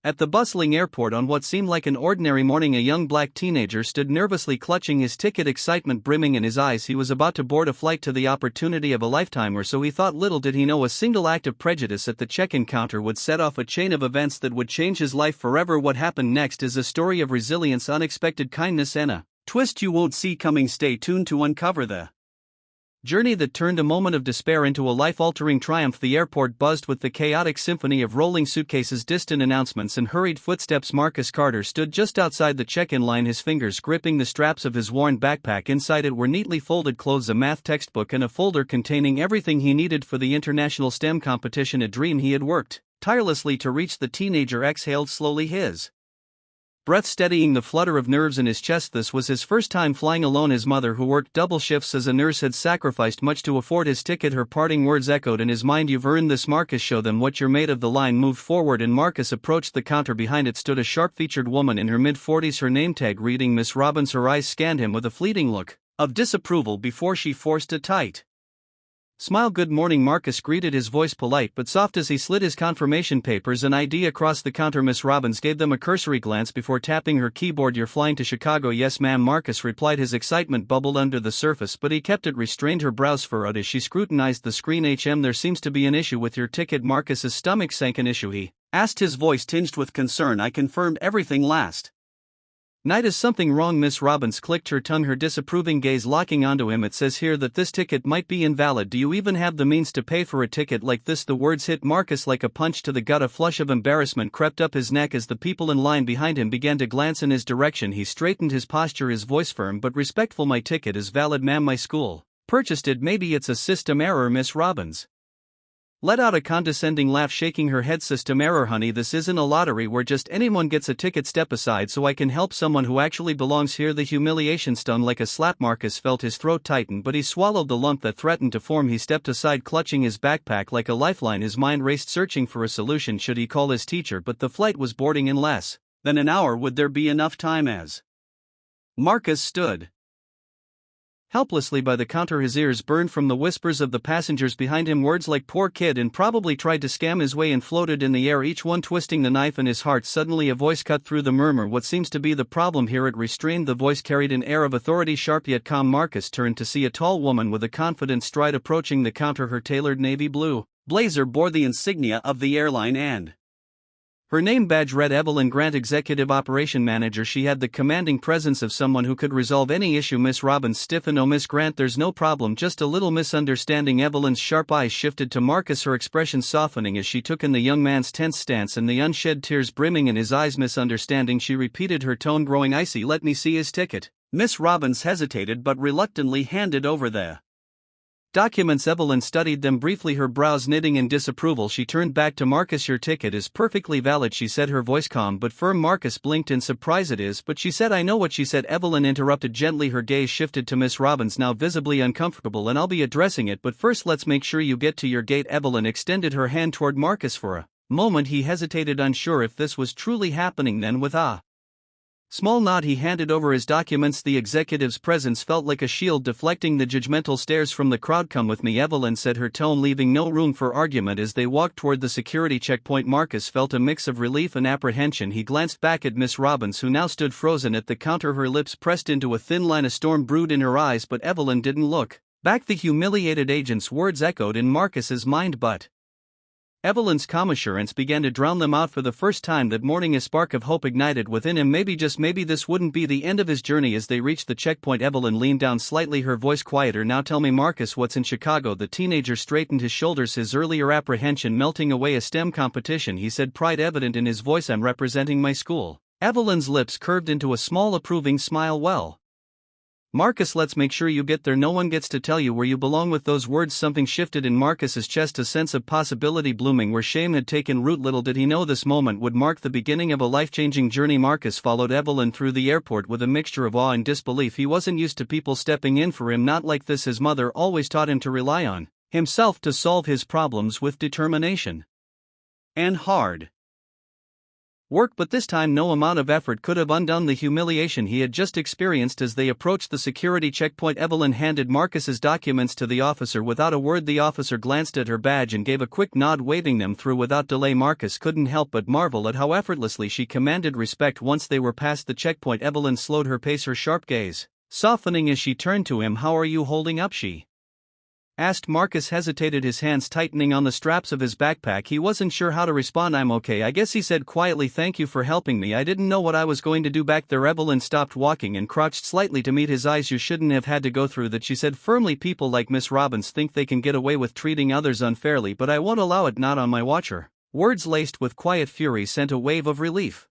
At the bustling airport on what seemed like an ordinary morning, a young black teenager stood nervously clutching his ticket, excitement brimming in his eyes. He was about to board a flight to the opportunity of a lifetime, or so he thought. Little did he know a single act of prejudice at the check-in counter would set off a chain of events that would change his life forever. What happened next is a story of resilience, unexpected kindness, and a twist you won't see coming. Stay tuned to uncover the journey that turned a moment of despair into a life-altering triumph. The airport buzzed with the chaotic symphony of rolling suitcases, distant announcements, and hurried footsteps. Marcus Carter stood just outside the check-in line, his fingers gripping the straps of his worn backpack. Inside it were neatly folded clothes, a math textbook, and a folder containing everything he needed for the international STEM competition, a dream he had worked tirelessly to reach. The teenager exhaled slowly, his breath steadying the flutter of nerves in his chest. This was his first time flying alone. His mother, who worked double shifts as a nurse, had sacrificed much to afford his ticket. Her parting words echoed in his mind, "You've earned this, Marcus. Show them what you're made of." The line moved forward and Marcus approached the counter. Behind it stood a sharp-featured woman in her mid-40s, her name tag reading Miss Robbins. Her eyes scanned him with a fleeting look of disapproval before she forced a tight smile. "Good morning," Marcus greeted, his voice polite but soft as he slid his confirmation papers and ID across the counter. Miss Robbins gave them a cursory glance before tapping her keyboard. "You're flying to Chicago?" "Yes, ma'am," Marcus replied. His excitement bubbled under the surface, but he kept it restrained. Her brows furrowed as she scrutinized the screen. "There seems to be an issue with your ticket." Marcus's stomach sank. "An issue?" he asked, his voice tinged with concern. "I confirmed everything last night. Is something wrong?" Miss Robbins clicked her tongue, her disapproving gaze locking onto him. "It says here that this ticket might be invalid. Do you even have the means to pay for a ticket like this?" The words hit Marcus like a punch to the gut. A flush of embarrassment crept up his neck as the people in line behind him began to glance in his direction. He straightened his posture, his voice firm but respectful. "My ticket is valid, ma'am. My school purchased it." "Maybe it's a system error." Miss Robbins let out a condescending laugh, shaking her head. "System error, honey. This isn't a lottery where just anyone gets a ticket. Step aside so I can help someone who actually belongs here." The humiliation stung like a slap. Marcus felt his throat tighten, but he swallowed the lump that threatened to form. He stepped aside, clutching his backpack like a lifeline. His mind raced, searching for a solution. Should he call his teacher? But the flight was boarding in less than an hour. Would there be enough time? As Marcus stood helplessly by the counter, his ears burned from the whispers of the passengers behind him. Words like "poor kid" and "probably tried to scam his way in" floated in the air, each one twisting the knife in his heart. Suddenly a voice cut through the murmur. "What seems to be the problem here?" It restrained. The voice carried an air of authority, sharp yet calm. Marcus turned to see a tall woman with a confident stride approaching the counter. Her tailored navy blue blazer bore the insignia of the airline, and her name badge read Evelyn Grant, Executive Operation Manager. She had the commanding presence of someone who could resolve any issue. Miss Robbins stiffened. "Oh, Miss Grant, there's no problem, just a little misunderstanding." Evelyn's sharp eyes shifted to Marcus, her expression softening as she took in the young man's tense stance and the unshed tears brimming in his eyes. "Misunderstanding," she repeated, her tone growing icy. "Let me see his ticket." Miss Robbins hesitated but reluctantly handed over the documents. Evelyn studied them briefly, her brows knitting in disapproval. She turned back to Marcus. "Your ticket is perfectly valid," she said, her voice calm but firm. Marcus blinked in surprise. "It is, but," she said. "I know what she said." Evelyn interrupted gently, her gaze shifted to Miss Robbins, now visibly uncomfortable. "And I'll be addressing it, but first let's make sure you get to your gate." Evelyn extended her hand toward Marcus. For a moment he hesitated, unsure if this was truly happening. Then with a small nod he handed over his documents. The executive's presence felt like a shield deflecting the judgmental stares from the crowd. "Come with me," Evelyn said, her tone leaving no room for argument. As they walked toward the security checkpoint, Marcus felt a mix of relief and apprehension. He glanced back at Miss Robbins, who now stood frozen at the counter, her lips pressed into a thin line. A storm brewed in her eyes, but Evelyn didn't look back. The humiliated agent's words echoed in Marcus's mind, but Evelyn's calm assurance began to drown them out. For the first time that morning a spark of hope ignited within him. Maybe, just maybe, this wouldn't be the end of his journey. As they reached the checkpoint, Evelyn leaned down slightly, her voice quieter. "Now tell me, Marcus, what's in Chicago?" The teenager straightened his shoulders, his earlier apprehension melting away. "A STEM competition," he said, pride evident in his voice. "I'm representing my school." Evelyn's lips curved into a small approving smile. "Well, Marcus, let's make sure you get there. No one gets to tell you where you belong." With those words something shifted in Marcus's chest, a sense of possibility blooming where shame had taken root. Little did he know this moment would mark the beginning of a life-changing journey. Marcus followed Evelyn through the airport with a mixture of awe and disbelief. He wasn't used to people stepping in for him, not like this. His mother always taught him to rely on himself to solve his problems with determination and hard work, but this time no amount of effort could have undone the humiliation he had just experienced. As they approached the security checkpoint, Evelyn handed Marcus's documents to the officer without a word. The officer glanced at her badge and gave a quick nod, waving them through without delay. Marcus couldn't help but marvel at how effortlessly she commanded respect. Once they were past the checkpoint, Evelyn slowed her pace, her sharp gaze softening as she turned to him. "How are you holding up?" she asked. Marcus hesitated, his hands tightening on the straps of his backpack. He wasn't sure how to respond. "I'm okay, I guess," he said quietly. "Thank you for helping me. I didn't know what I was going to do back there." Evelyn stopped walking and crouched slightly to meet his eyes. "You shouldn't have had to go through that," she said firmly. "People like Miss Robbins think they can get away with treating others unfairly, but I won't allow it, not on my watch." Her words, laced with quiet fury, sent a wave of relief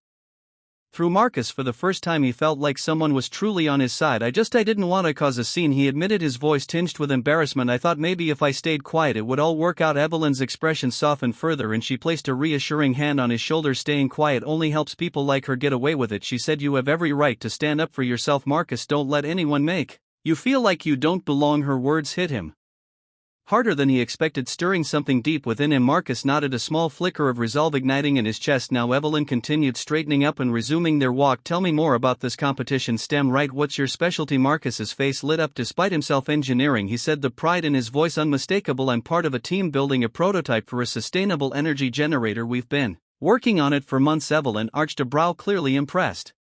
through Marcus. For the first time he felt like someone was truly on his side. I didn't want to cause a scene," he admitted, his voice tinged with embarrassment. "I thought maybe if I stayed quiet it would all work out." Evelyn's expression softened further and she placed a reassuring hand on his shoulder. "Staying quiet only helps people like her get away with it," she said. "You have every right to stand up for yourself, Marcus. Don't let anyone make you feel like you don't belong." Her words hit him harder than he expected, stirring something deep within him. Marcus nodded, a small flicker of resolve igniting in his chest. "Now," Evelyn continued, straightening up and resuming their walk, "tell me more about this competition." "STEM, right? What's your specialty?" Marcus's face lit up. "Despite himself, engineering," he said, the pride in his voice unmistakable. "I'm part of a team building a prototype for a sustainable energy generator. We've been working on it for months." Evelyn arched a brow, clearly impressed.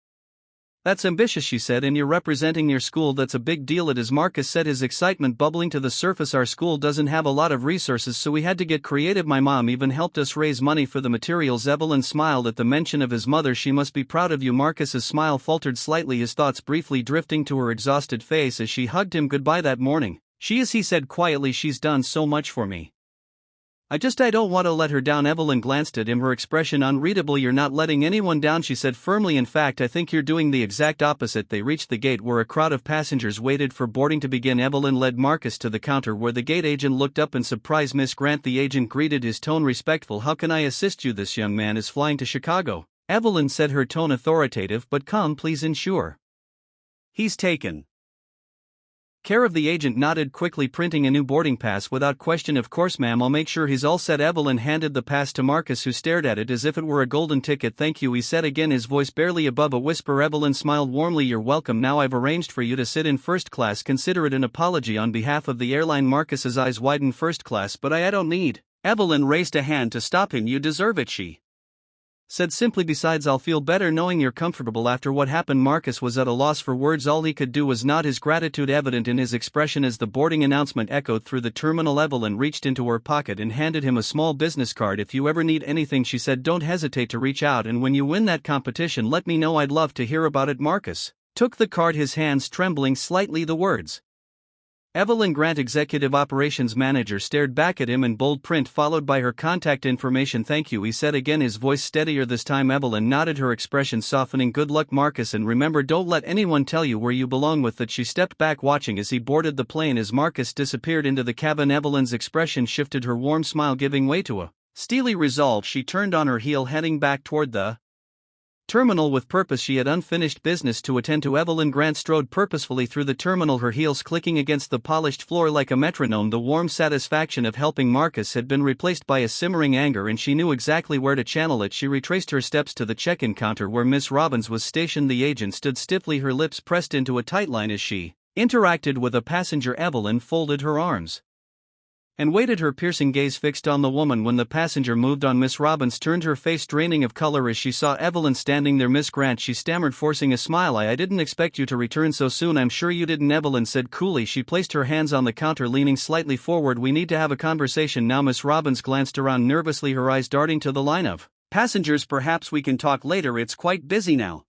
"That's ambitious," she said, "and you're representing your school. That's a big deal." It is, Marcus said, his excitement bubbling to the surface. "Our school doesn't have a lot of resources, so we had to get creative. My mom even helped us raise money for the materials." Evelyn smiled at the mention of his mother. "She must be proud of you." Marcus's smile faltered slightly, his thoughts briefly drifting to her exhausted face as she hugged him goodbye that morning. "She is," he said quietly. "She's done so much for me. I don't want to let her down." Evelyn glanced at him, her expression unreadable. "You're not letting anyone down," she said firmly. "In fact, I think you're doing the exact opposite." They reached the gate where a crowd of passengers waited for boarding to begin. Evelyn led Marcus to the counter where the gate agent looked up in surprise. "Miss Grant," the agent greeted, his tone respectful. "How can I assist you?" "This young man is flying to Chicago," Evelyn said, her tone authoritative. "But come, please ensure he's taken care of." The agent nodded quickly, printing a new boarding pass. "Without question." "Of course, ma'am, I'll make sure he's all set." Evelyn handed the pass to Marcus, who stared at it as if it were a golden ticket. "Thank you," he said again, his voice barely above a whisper. Evelyn smiled warmly. "You're welcome. Now I've arranged for you to sit in first class. Consider it an apology on behalf of the airline." Marcus's eyes widened. "First class? But I don't need." Evelyn raised a hand to stop him. "You deserve it," she said simply. "Besides, I'll feel better knowing you're comfortable after what happened." Marcus was at a loss for words. All he could do was nod, his gratitude evident in his expression. As the boarding announcement echoed through the terminal, Evelyn reached into her pocket and handed him a small business card. "If you ever need anything," she said, "don't hesitate to reach out, and when you win that competition, let me know. I'd love to hear about it." Marcus took the card, his hands trembling slightly. The words "Evelyn Grant, Executive Operations Manager," stared back at him in bold print, followed by her contact information. "Thank you," he said again, his voice steadier this time. Evelyn nodded, her expression softening. "Good luck, Marcus, and remember, don't let anyone tell you where you belong." With that, she stepped back, watching as he boarded the plane. As Marcus disappeared into the cabin, Evelyn's expression shifted, her warm smile giving way to a steely resolve. She turned on her heel, heading back toward the terminal with purpose. She had unfinished business to attend to. Evelyn Grant strode purposefully through the terminal, her heels clicking against the polished floor like a metronome. The warm satisfaction of helping Marcus had been replaced by a simmering anger, and she knew exactly where to channel it. She retraced her steps to the check-in counter where Miss Robbins was stationed. The agent stood stiffly, her lips pressed into a tight line as she interacted with a passenger. Evelyn folded her arms and waited, her piercing gaze fixed on the woman. When the passenger moved on, Miss Robbins turned, her face draining of color as she saw Evelyn standing there. "Miss Grant," she stammered, forcing a smile, I didn't expect you to return so soon." "I'm sure you didn't," Evelyn said coolly. She placed her hands on the counter, leaning slightly forward. "We need to have a conversation now." Miss Robbins glanced around nervously, her eyes darting to the line of passengers. "Perhaps we can talk later, it's quite busy now,"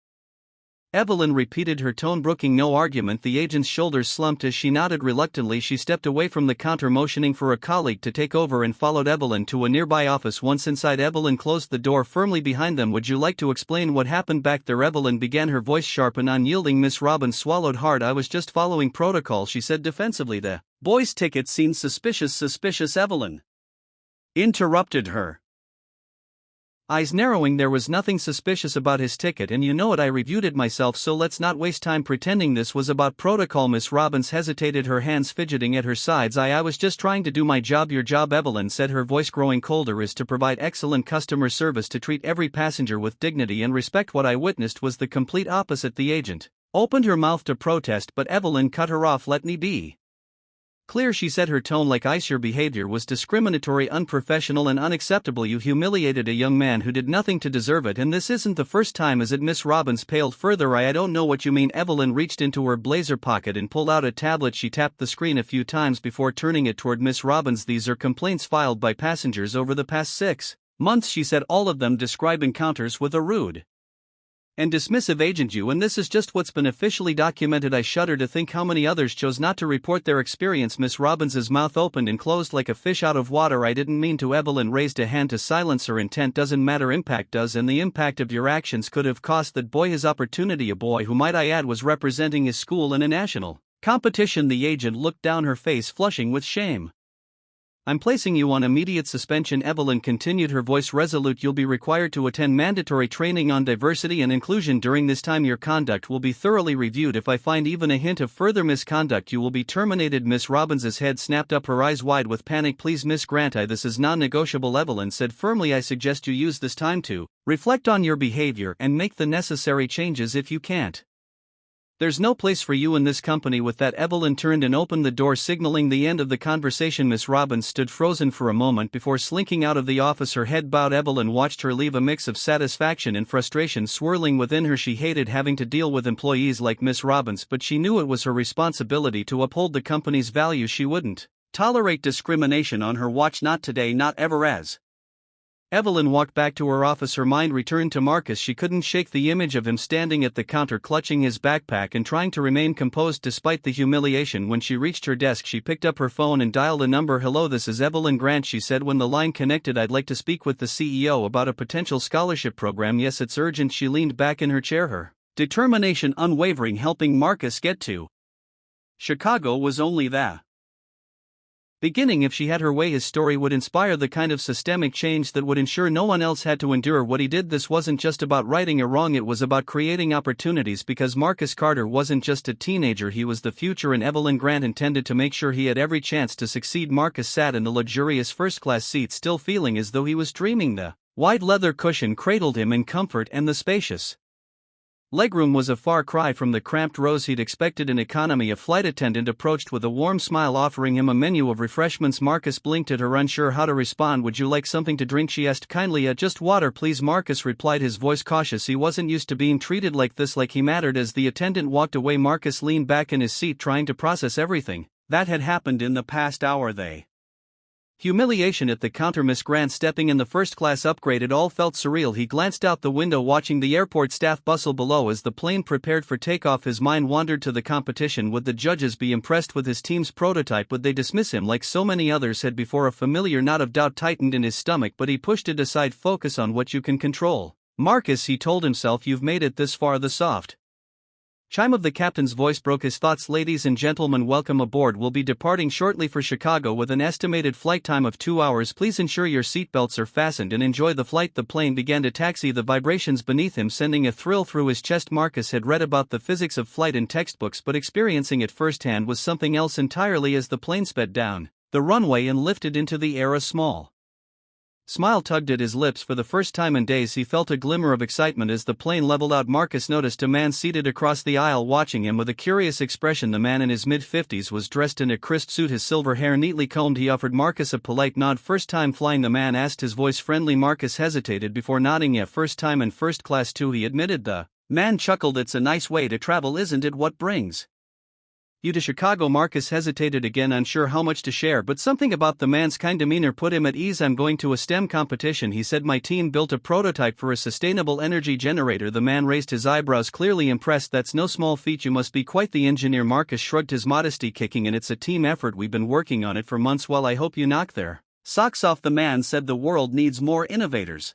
Evelyn repeated, her tone brooking no argument. The agent's shoulders slumped as she nodded reluctantly. She stepped away from the counter, motioning for a colleague to take over, and followed Evelyn to a nearby office. Once inside, Evelyn closed the door firmly behind them. "Would you like to explain what happened back there?" Evelyn began, her voice sharp and unyielding. Miss Robbins swallowed hard. "I was just following protocol," she said defensively. "The boy's ticket seemed suspicious." "Suspicious?" Evelyn interrupted her. Eyes narrowing. There was nothing suspicious about his ticket, and you know it, I reviewed it myself, so let's not waste time pretending this was about protocol. Miss Robbins hesitated, her hands fidgeting at her sides. I was just trying to do my job. Your job, Evelyn said, her voice growing colder, is to provide excellent customer service, to treat every passenger with dignity and respect. What I witnessed was the complete opposite. The agent opened her mouth to protest, but Evelyn cut her off. Let me be clear, she said, her tone like ice. Your behavior was discriminatory, unprofessional, and unacceptable. You humiliated a young man who did nothing to deserve it, and this isn't the first time, is it? Miss Robbins paled further. I don't know what you mean. Evelyn reached into her blazer pocket and pulled out a tablet. She tapped the screen a few times before turning it toward Miss Robbins. These are complaints filed by passengers over the past 6 months, she said, all of them describe encounters with a rude and dismissive agent. And this is just what's been officially documented. I shudder to think how many others chose not to report their experience. Miss Robbins's mouth opened and closed like a fish out of water. I didn't mean to. Evelyn raised a hand to silence her. Intent doesn't matter, impact does, and the impact of your actions could have cost that boy his opportunity, a boy who, might I add, was representing his school in a national competition. The agent looked down, her face flushing with shame. I'm placing you on immediate suspension, Evelyn continued, her voice resolute. You'll be required to attend mandatory training on diversity and inclusion. During this time, your conduct will be thoroughly reviewed. If I find even a hint of further misconduct, you will be terminated. Miss Robbins's head snapped up, her eyes wide with panic. Please, Miss Grant, this is non-negotiable, Evelyn said firmly. I suggest you use this time to reflect on your behavior and make the necessary changes. If you can't, there's no place for you in this company. With that, Evelyn turned and opened the door, signaling the end of the conversation. Miss Robbins stood frozen for a moment before slinking out of the office, her head bowed. Evelyn watched her leave, a mix of satisfaction and frustration swirling within her. She hated having to deal with employees like Miss Robbins, but she knew it was her responsibility to uphold the company's values. She wouldn't tolerate discrimination on her watch, not today, not ever. As Evelyn walked back to her office, her mind returned to Marcus. She couldn't shake the image of him standing at the counter, clutching his backpack and trying to remain composed despite the humiliation. When she reached her desk, she picked up her phone and dialed a number. Hello, this is Evelyn Grant, she said when the line connected. I'd like to speak with the CEO about a potential scholarship program. Yes, it's urgent. She leaned back in her chair, her determination unwavering, helping Marcus get to Chicago was only the beginning. If she had her way, his story would inspire the kind of systemic change that would ensure no one else had to endure what he did. This wasn't just about righting a wrong, it was about creating opportunities, because Marcus Carter wasn't just a teenager, he was the future, and Evelyn Grant intended to make sure he had every chance to succeed. Marcus sat in the luxurious first-class seat, still feeling as though he was dreaming. The wide leather cushion cradled him in comfort, and the spacious legroom was a far cry from the cramped rows he'd expected in economy. A flight attendant approached with a warm smile, offering him a menu of refreshments. Marcus blinked at her, unsure how to respond. Would you like something to drink, she asked kindly. Just water, please, Marcus replied, his voice cautious. He wasn't used to being treated like this, like he mattered. As the attendant walked away, Marcus leaned back in his seat, trying to process everything that had happened in the past hour. The humiliation at the counter, Miss Grant stepping in the first-class upgrade, it all felt surreal. He glanced out the window, watching the airport staff bustle below as the plane prepared for takeoff. His mind wandered to the competition. Would the judges be impressed with his team's prototype? Would they dismiss him like so many others had before? A familiar knot of doubt tightened in his stomach, but he pushed it aside. Focus on what you can control, Marcus, he told himself. You've made it this far. The soft chime of the captain's voice broke his thoughts. Ladies and gentlemen, welcome aboard. We'll be departing shortly for Chicago with an estimated flight time of 2 hours. Please ensure your seatbelts are fastened and enjoy the flight. The plane began to taxi, the vibrations beneath him sending a thrill through his chest. Marcus had read about the physics of flight in textbooks, but experiencing it firsthand was something else entirely. As the plane sped down the runway and lifted into the air, a small smile tugged at his lips. For the first time in days, he felt a glimmer of excitement as the plane leveled out. Marcus noticed a man seated across the aisle watching him with a curious expression. The man, in his mid-50s, was dressed in a crisp suit, his silver hair neatly combed. He offered Marcus a polite nod. First time flying, the man asked, his voice friendly. Marcus hesitated before nodding. Yeah, first time and first class too, he admitted. The man chuckled. It's a nice way to travel, isn't it? What brings you to Chicago? Marcus hesitated again, unsure how much to share, but something about the man's kind demeanor put him at ease. I'm going to a STEM competition, he said. My team built a prototype for a sustainable energy generator. The man raised his eyebrows, clearly impressed. That's no small feat. You must be quite the engineer. Marcus shrugged, his modesty kicking in. It's a team effort. We've been working on it for months. Well, I hope you knock their socks off. The man said, the world needs more innovators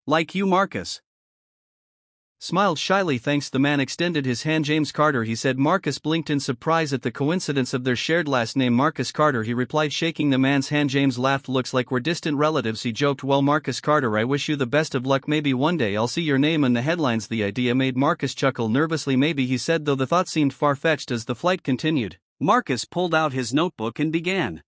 like you, Marcus. smiled shyly. Thanks. The man extended his hand. James Carter, he said. Marcus blinked in surprise at the coincidence of their shared last name. Marcus Carter, he replied, shaking the man's hand. James laughed. Looks like we're distant relatives, he joked. Well, Marcus Carter, I wish you the best of luck. Maybe one day I'll see your name in the headlines. The idea made Marcus chuckle nervously. Maybe, he said, though the thought seemed far-fetched. As the flight continued, Marcus pulled out his notebook and began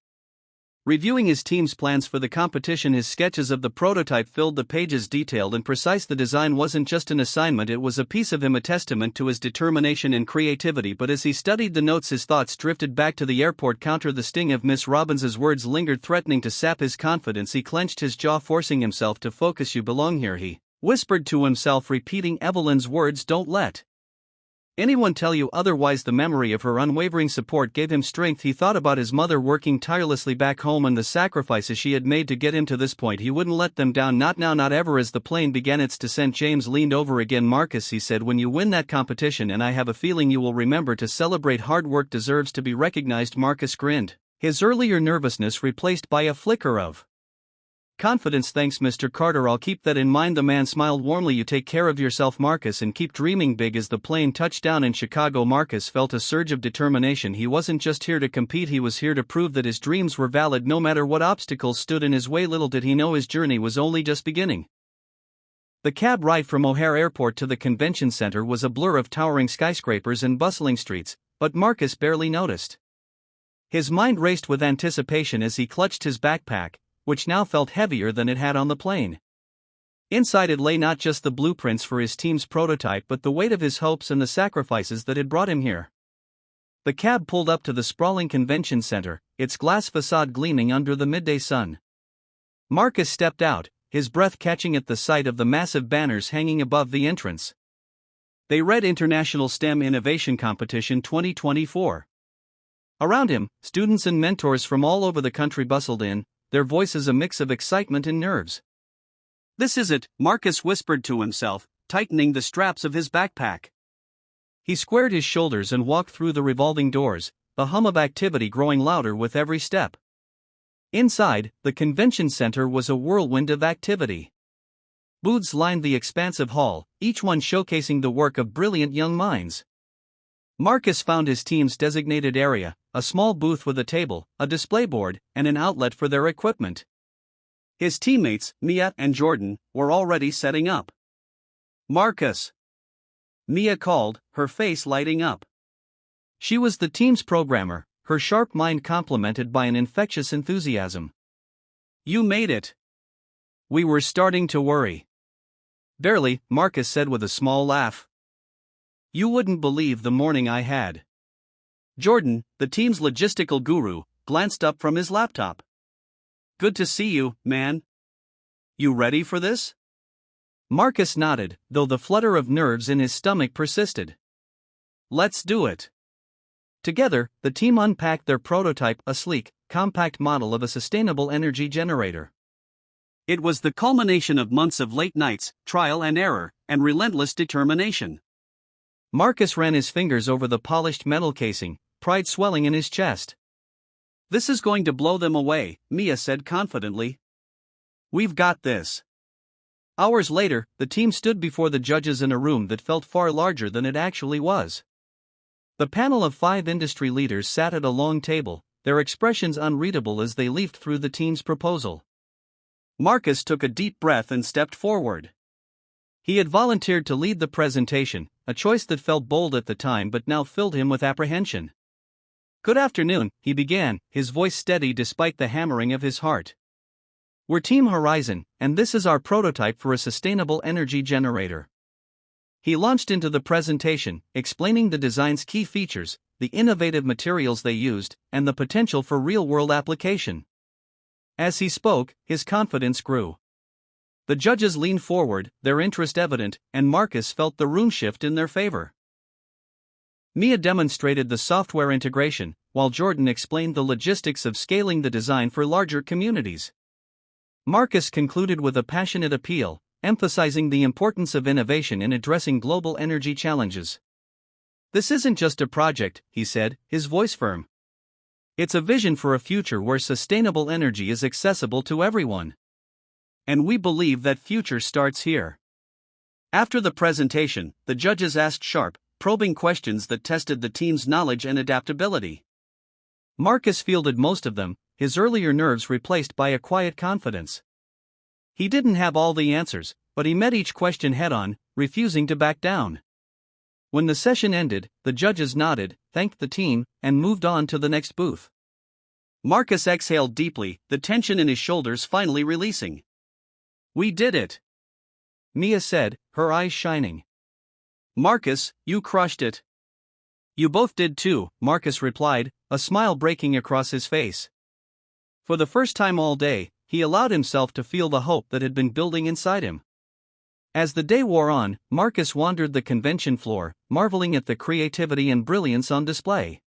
reviewing his team's plans for the competition. His sketches of the prototype filled the pages, detailed and precise. The design wasn't just an assignment, it was a piece of him, a testament to his determination and creativity. But as he studied the notes, his thoughts drifted back to the airport counter. The sting of Miss Robbins's words lingered, threatening to sap his confidence. He clenched his jaw, forcing himself to focus. You belong here, he whispered to himself, repeating Evelyn's words. Don't let anyone tell you otherwise. The memory of her unwavering support gave him strength. He thought about his mother working tirelessly back home and the sacrifices she had made to get him to this point. He wouldn't let them down, not now, not ever. As the plane began its descent, James leaned over again. Marcus, he said, when you win that competition, and I have a feeling you will remember to celebrate. Hard work deserves to be recognized. Marcus grinned, his earlier nervousness replaced by a flicker of confidence. Thanks, Mr. Carter, I'll keep that in mind. The man smiled warmly. You take care of yourself, Marcus, and keep dreaming big. As the plane touched down in Chicago, Marcus felt a surge of determination. He wasn't just here to compete, he was here to prove that his dreams were valid, no matter what obstacles stood in his way. Little did he know his journey was only just beginning. The cab ride from O'Hare Airport to the convention center was a blur of towering skyscrapers and bustling streets, but Marcus barely noticed. His mind raced with anticipation as he clutched his backpack, which now felt heavier than it had on the plane. Inside it lay not just the blueprints for his team's prototype, but the weight of his hopes and the sacrifices that had brought him here. The cab pulled up to the sprawling convention center, its glass facade gleaming under the midday sun. Marcus stepped out, his breath catching at the sight of the massive banners hanging above the entrance. They read International STEM Innovation Competition 2024. Around him, students and mentors from all over the country bustled in, their voices a mix of excitement and nerves. This is it, Marcus whispered to himself, tightening the straps of his backpack. He squared his shoulders and walked through the revolving doors, the hum of activity growing louder with every step. Inside, the convention center was a whirlwind of activity. Booths lined the expansive hall, each one showcasing the work of brilliant young minds. Marcus found his team's designated area, a small booth with a table, a display board, and an outlet for their equipment. His teammates, Mia and Jordan, were already setting up. Marcus! Mia called, her face lighting up. She was the team's programmer, her sharp mind complemented by an infectious enthusiasm. You made it! We were starting to worry. Barely, Marcus said with a small laugh. You wouldn't believe the morning I had. Jordan, the team's logistical guru, glanced up from his laptop. Good to see you, man. You ready for this? Marcus nodded, though the flutter of nerves in his stomach persisted. Let's do it. Together, the team unpacked their prototype, a sleek, compact model of a sustainable energy generator. It was the culmination of months of late nights, trial and error, and relentless determination. Marcus ran his fingers over the polished metal casing, pride swelling in his chest. This is going to blow them away, Mia said confidently. We've got this. Hours later, the team stood before the judges in a room that felt far larger than it actually was. The panel of 5 industry leaders sat at a long table, their expressions unreadable as they leafed through the team's proposal. Marcus took a deep breath and stepped forward. He had volunteered to lead the presentation, a choice that felt bold at the time but now filled him with apprehension. Good afternoon, he began, his voice steady despite the hammering of his heart. We're Team Horizon, and this is our prototype for a sustainable energy generator. He launched into the presentation, explaining the design's key features, the innovative materials they used, and the potential for real-world application. As he spoke, his confidence grew. The judges leaned forward, their interest evident, and Marcus felt the room shift in their favor. Mia demonstrated the software integration, while Jordan explained the logistics of scaling the design for larger communities. Marcus concluded with a passionate appeal, emphasizing the importance of innovation in addressing global energy challenges. This isn't just a project, he said, his voice firm. It's a vision for a future where sustainable energy is accessible to everyone. And we believe that future starts here. After the presentation, the judges asked sharp, probing questions that tested the team's knowledge and adaptability. Marcus fielded most of them, his earlier nerves replaced by a quiet confidence. He didn't have all the answers, but he met each question head-on, refusing to back down. When the session ended, the judges nodded, thanked the team, and moved on to the next booth. Marcus exhaled deeply, the tension in his shoulders finally releasing. "We did it," Mia said, her eyes shining. "Marcus, you crushed it." "You both did too," Marcus replied, a smile breaking across his face. For the first time all day, he allowed himself to feel the hope that had been building inside him. As the day wore on, Marcus wandered the convention floor, marveling at the creativity and brilliance on display.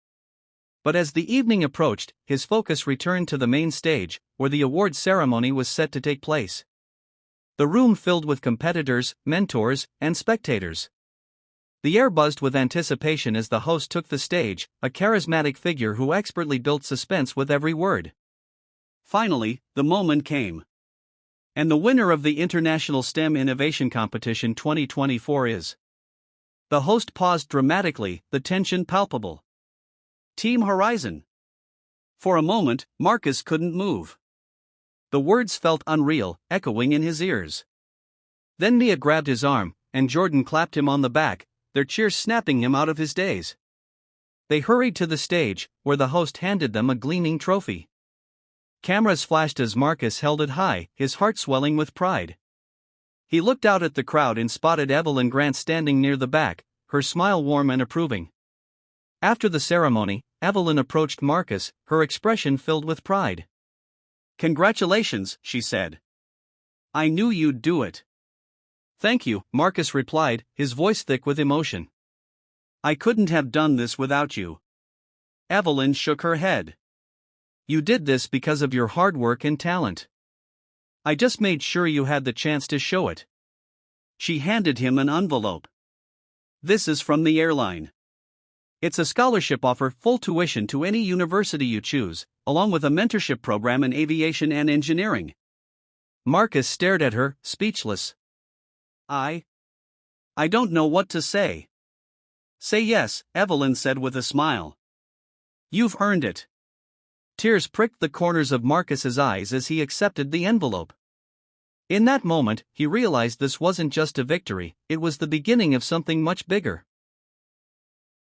But as the evening approached, his focus returned to the main stage, where the award ceremony was set to take place. The room filled with competitors, mentors, and spectators. The air buzzed with anticipation as the host took the stage, a charismatic figure who expertly built suspense with every word. Finally, the moment came. And the winner of the International STEM Innovation Competition 2024 is. The host paused dramatically, the tension palpable. Team Horizon. For a moment, Marcus couldn't move. The words felt unreal, echoing in his ears. Then Mia grabbed his arm, and Jordan clapped him on the back, their cheers snapping him out of his daze. They hurried to the stage, where the host handed them a gleaming trophy. Cameras flashed as Marcus held it high, his heart swelling with pride. He looked out at the crowd and spotted Evelyn Grant standing near the back, her smile warm and approving. After the ceremony, Evelyn approached Marcus, her expression filled with pride. "Congratulations," she said. "I knew you'd do it." "Thank you," Marcus replied, his voice thick with emotion. "I couldn't have done this without you." Evelyn shook her head. "You did this because of your hard work and talent. I just made sure you had the chance to show it." She handed him an envelope. "This is from the airline. It's a scholarship offer, full tuition to any university you choose, along with a mentorship program in aviation and engineering." Marcus stared at her, speechless. I don't know what to say." "Say yes," Evelyn said with a smile. "You've earned it." Tears pricked the corners of Marcus's eyes as he accepted the envelope. In that moment, he realized this wasn't just a victory, it was the beginning of something much bigger.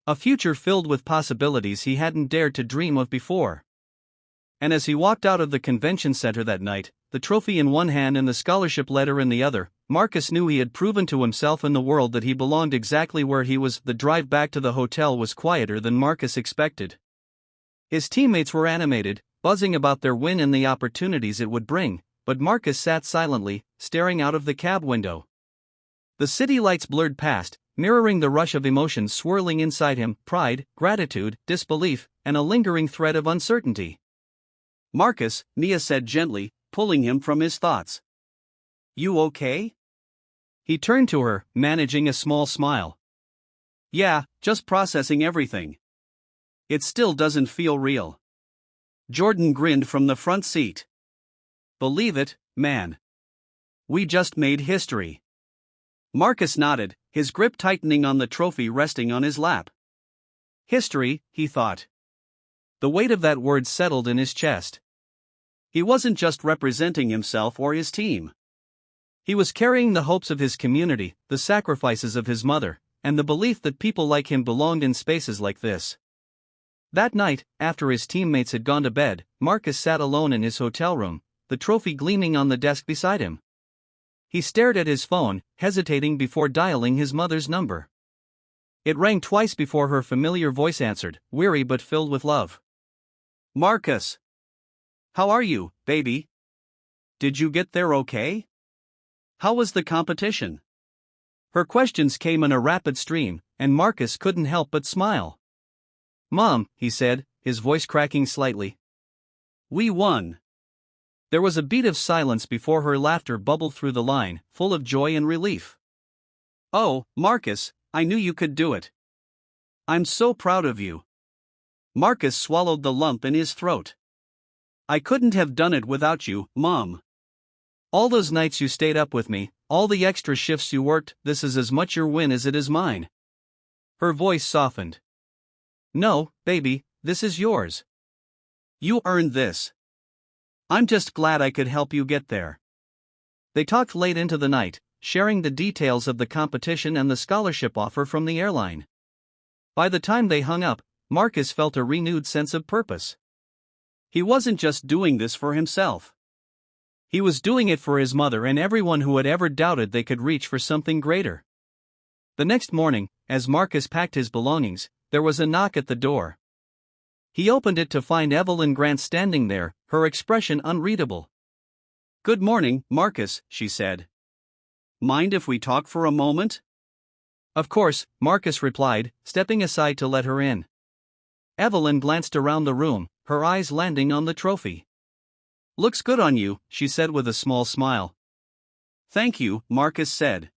A future filled with possibilities he hadn't dared to dream of before. And as he walked out of the convention center that night, the trophy in one hand and the scholarship letter in the other, Marcus knew he had proven to himself and the world that he belonged exactly where he was. The drive back to the hotel was quieter than Marcus expected. His teammates were animated, buzzing about their win and the opportunities it would bring, but Marcus sat silently, staring out of the cab window. The city lights blurred past, mirroring the rush of emotions swirling inside him: pride, gratitude, disbelief, and a lingering thread of uncertainty. "Marcus," Mia said gently, pulling him from his thoughts. "You okay?" He turned to her, managing a small smile. "Yeah, just processing everything. It still doesn't feel real." Jordan grinned from the front seat. "Believe it, man. We just made history." Marcus nodded, his grip tightening on the trophy resting on his lap. History, he thought. The weight of that word settled in his chest. He wasn't just representing himself or his team. He was carrying the hopes of his community, the sacrifices of his mother, and the belief that people like him belonged in spaces like this. That night, after his teammates had gone to bed, Marcus sat alone in his hotel room, the trophy gleaming on the desk beside him. He stared at his phone, hesitating before dialing his mother's number. It rang twice before her familiar voice answered, weary but filled with love. "Marcus! How are you, baby? Did you get there okay? How was the competition?" Her questions came in a rapid stream, and Marcus couldn't help but smile. "Mom," he said, his voice cracking slightly. "We won." There was a beat of silence before her laughter bubbled through the line, full of joy and relief. "Oh, Marcus, I knew you could do it. I'm so proud of you." Marcus swallowed the lump in his throat. "I couldn't have done it without you, Mom. All those nights you stayed up with me, All the extra shifts you worked, this is as much your win as it is mine. Her voice softened. No, baby, this is yours. You earned this. I'm just glad I could help you get there. They talked late into the night, sharing the details of the competition and the scholarship offer from the airline. By the time they hung up, Marcus felt a renewed sense of purpose. He wasn't just doing this for himself. He was doing it for his mother and everyone who had ever doubted they could reach for something greater. The next morning, as Marcus packed his belongings, there was a knock at the door. He opened it to find Evelyn Grant standing there, her expression unreadable. "Good morning, Marcus," she said. "Mind if we talk for a moment?" "Of course," Marcus replied, stepping aside to let her in. Evelyn glanced around the room, her eyes landing on the trophy. "Looks good on you," she said with a small smile. "Thank you," Marcus said.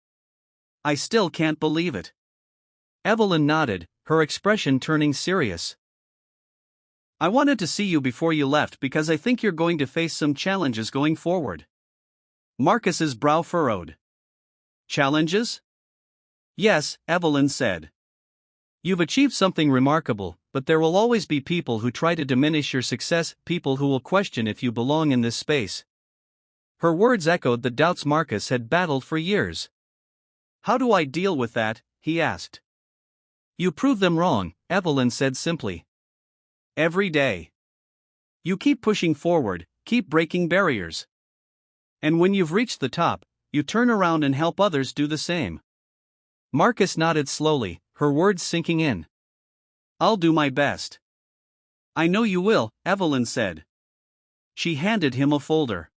"I still can't believe it." Evelyn nodded, her expression turning serious. "I wanted to see you before you left because I think you're going to face some challenges going forward." Marcus's brow furrowed. "Challenges?" "Yes," Evelyn said. "You've achieved something remarkable, but there will always be people who try to diminish your success, people who will question if you belong in this space." Her words echoed the doubts Marcus had battled for years. "How do I deal with that?" he asked. "You prove them wrong," Evelyn said simply. "Every day. You keep pushing forward, keep breaking barriers. And when you've reached the top, you turn around and help others do the same." Marcus nodded slowly, her words sinking in. "I'll do my best." "I know you will," Evelyn said. She handed him a folder.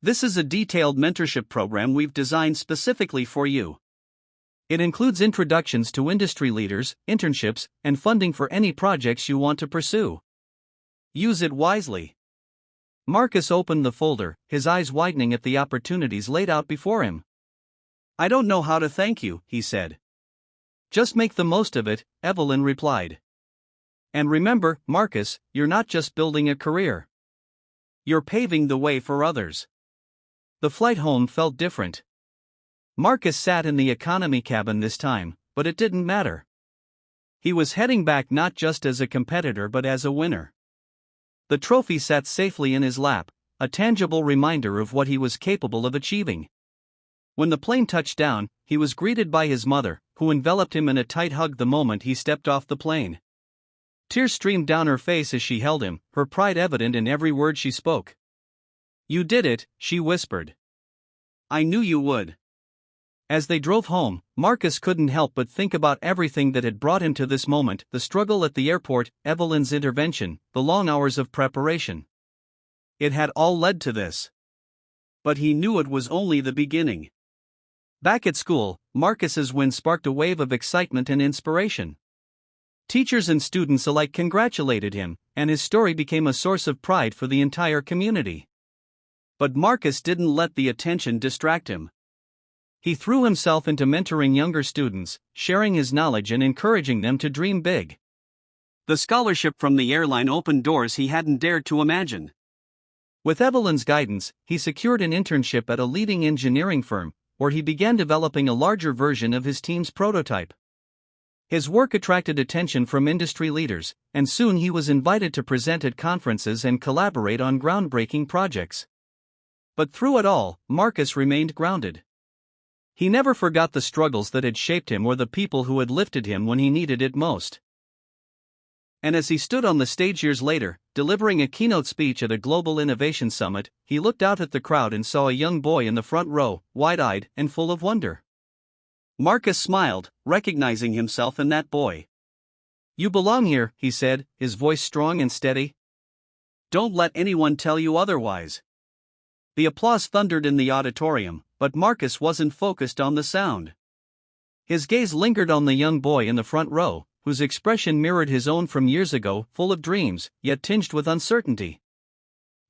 "This is a detailed mentorship program we've designed specifically for you. It includes introductions to industry leaders, internships, and funding for any projects you want to pursue. Use it wisely." Marcus opened the folder, his eyes widening at the opportunities laid out before him. "I don't know how to thank you," he said. "Just make the most of it," Evelyn replied. "And remember, Marcus, you're not just building a career. You're paving the way for others." The flight home felt different. Marcus sat in the economy cabin this time, but it didn't matter. He was heading back not just as a competitor but as a winner. The trophy sat safely in his lap, a tangible reminder of what he was capable of achieving. When the plane touched down, he was greeted by his mother, who enveloped him in a tight hug the moment he stepped off the plane. Tears streamed down her face as she held him, her pride evident in every word she spoke. "You did it," she whispered. "I knew you would." As they drove home, Marcus couldn't help but think about everything that had brought him to this moment: the struggle at the airport, Evelyn's intervention, the long hours of preparation. It had all led to this. But he knew it was only the beginning. Back at school, Marcus's win sparked a wave of excitement and inspiration. Teachers and students alike congratulated him, and his story became a source of pride for the entire community. But Marcus didn't let the attention distract him. He threw himself into mentoring younger students, sharing his knowledge and encouraging them to dream big. The scholarship from the airline opened doors he hadn't dared to imagine. With Evelyn's guidance, he secured an internship at a leading engineering firm, where he began developing a larger version of his team's prototype. His work attracted attention from industry leaders, and soon he was invited to present at conferences and collaborate on groundbreaking projects. But through it all, Marcus remained grounded. He never forgot the struggles that had shaped him or the people who had lifted him when he needed it most. And as he stood on the stage years later, delivering a keynote speech at a global innovation summit, he looked out at the crowd and saw a young boy in the front row, wide-eyed and full of wonder. Marcus smiled, recognizing himself in that boy. "You belong here," he said, his voice strong and steady. "Don't let anyone tell you otherwise." The applause thundered in the auditorium, but Marcus wasn't focused on the sound. His gaze lingered on the young boy in the front row, whose expression mirrored his own from years ago, full of dreams, yet tinged with uncertainty.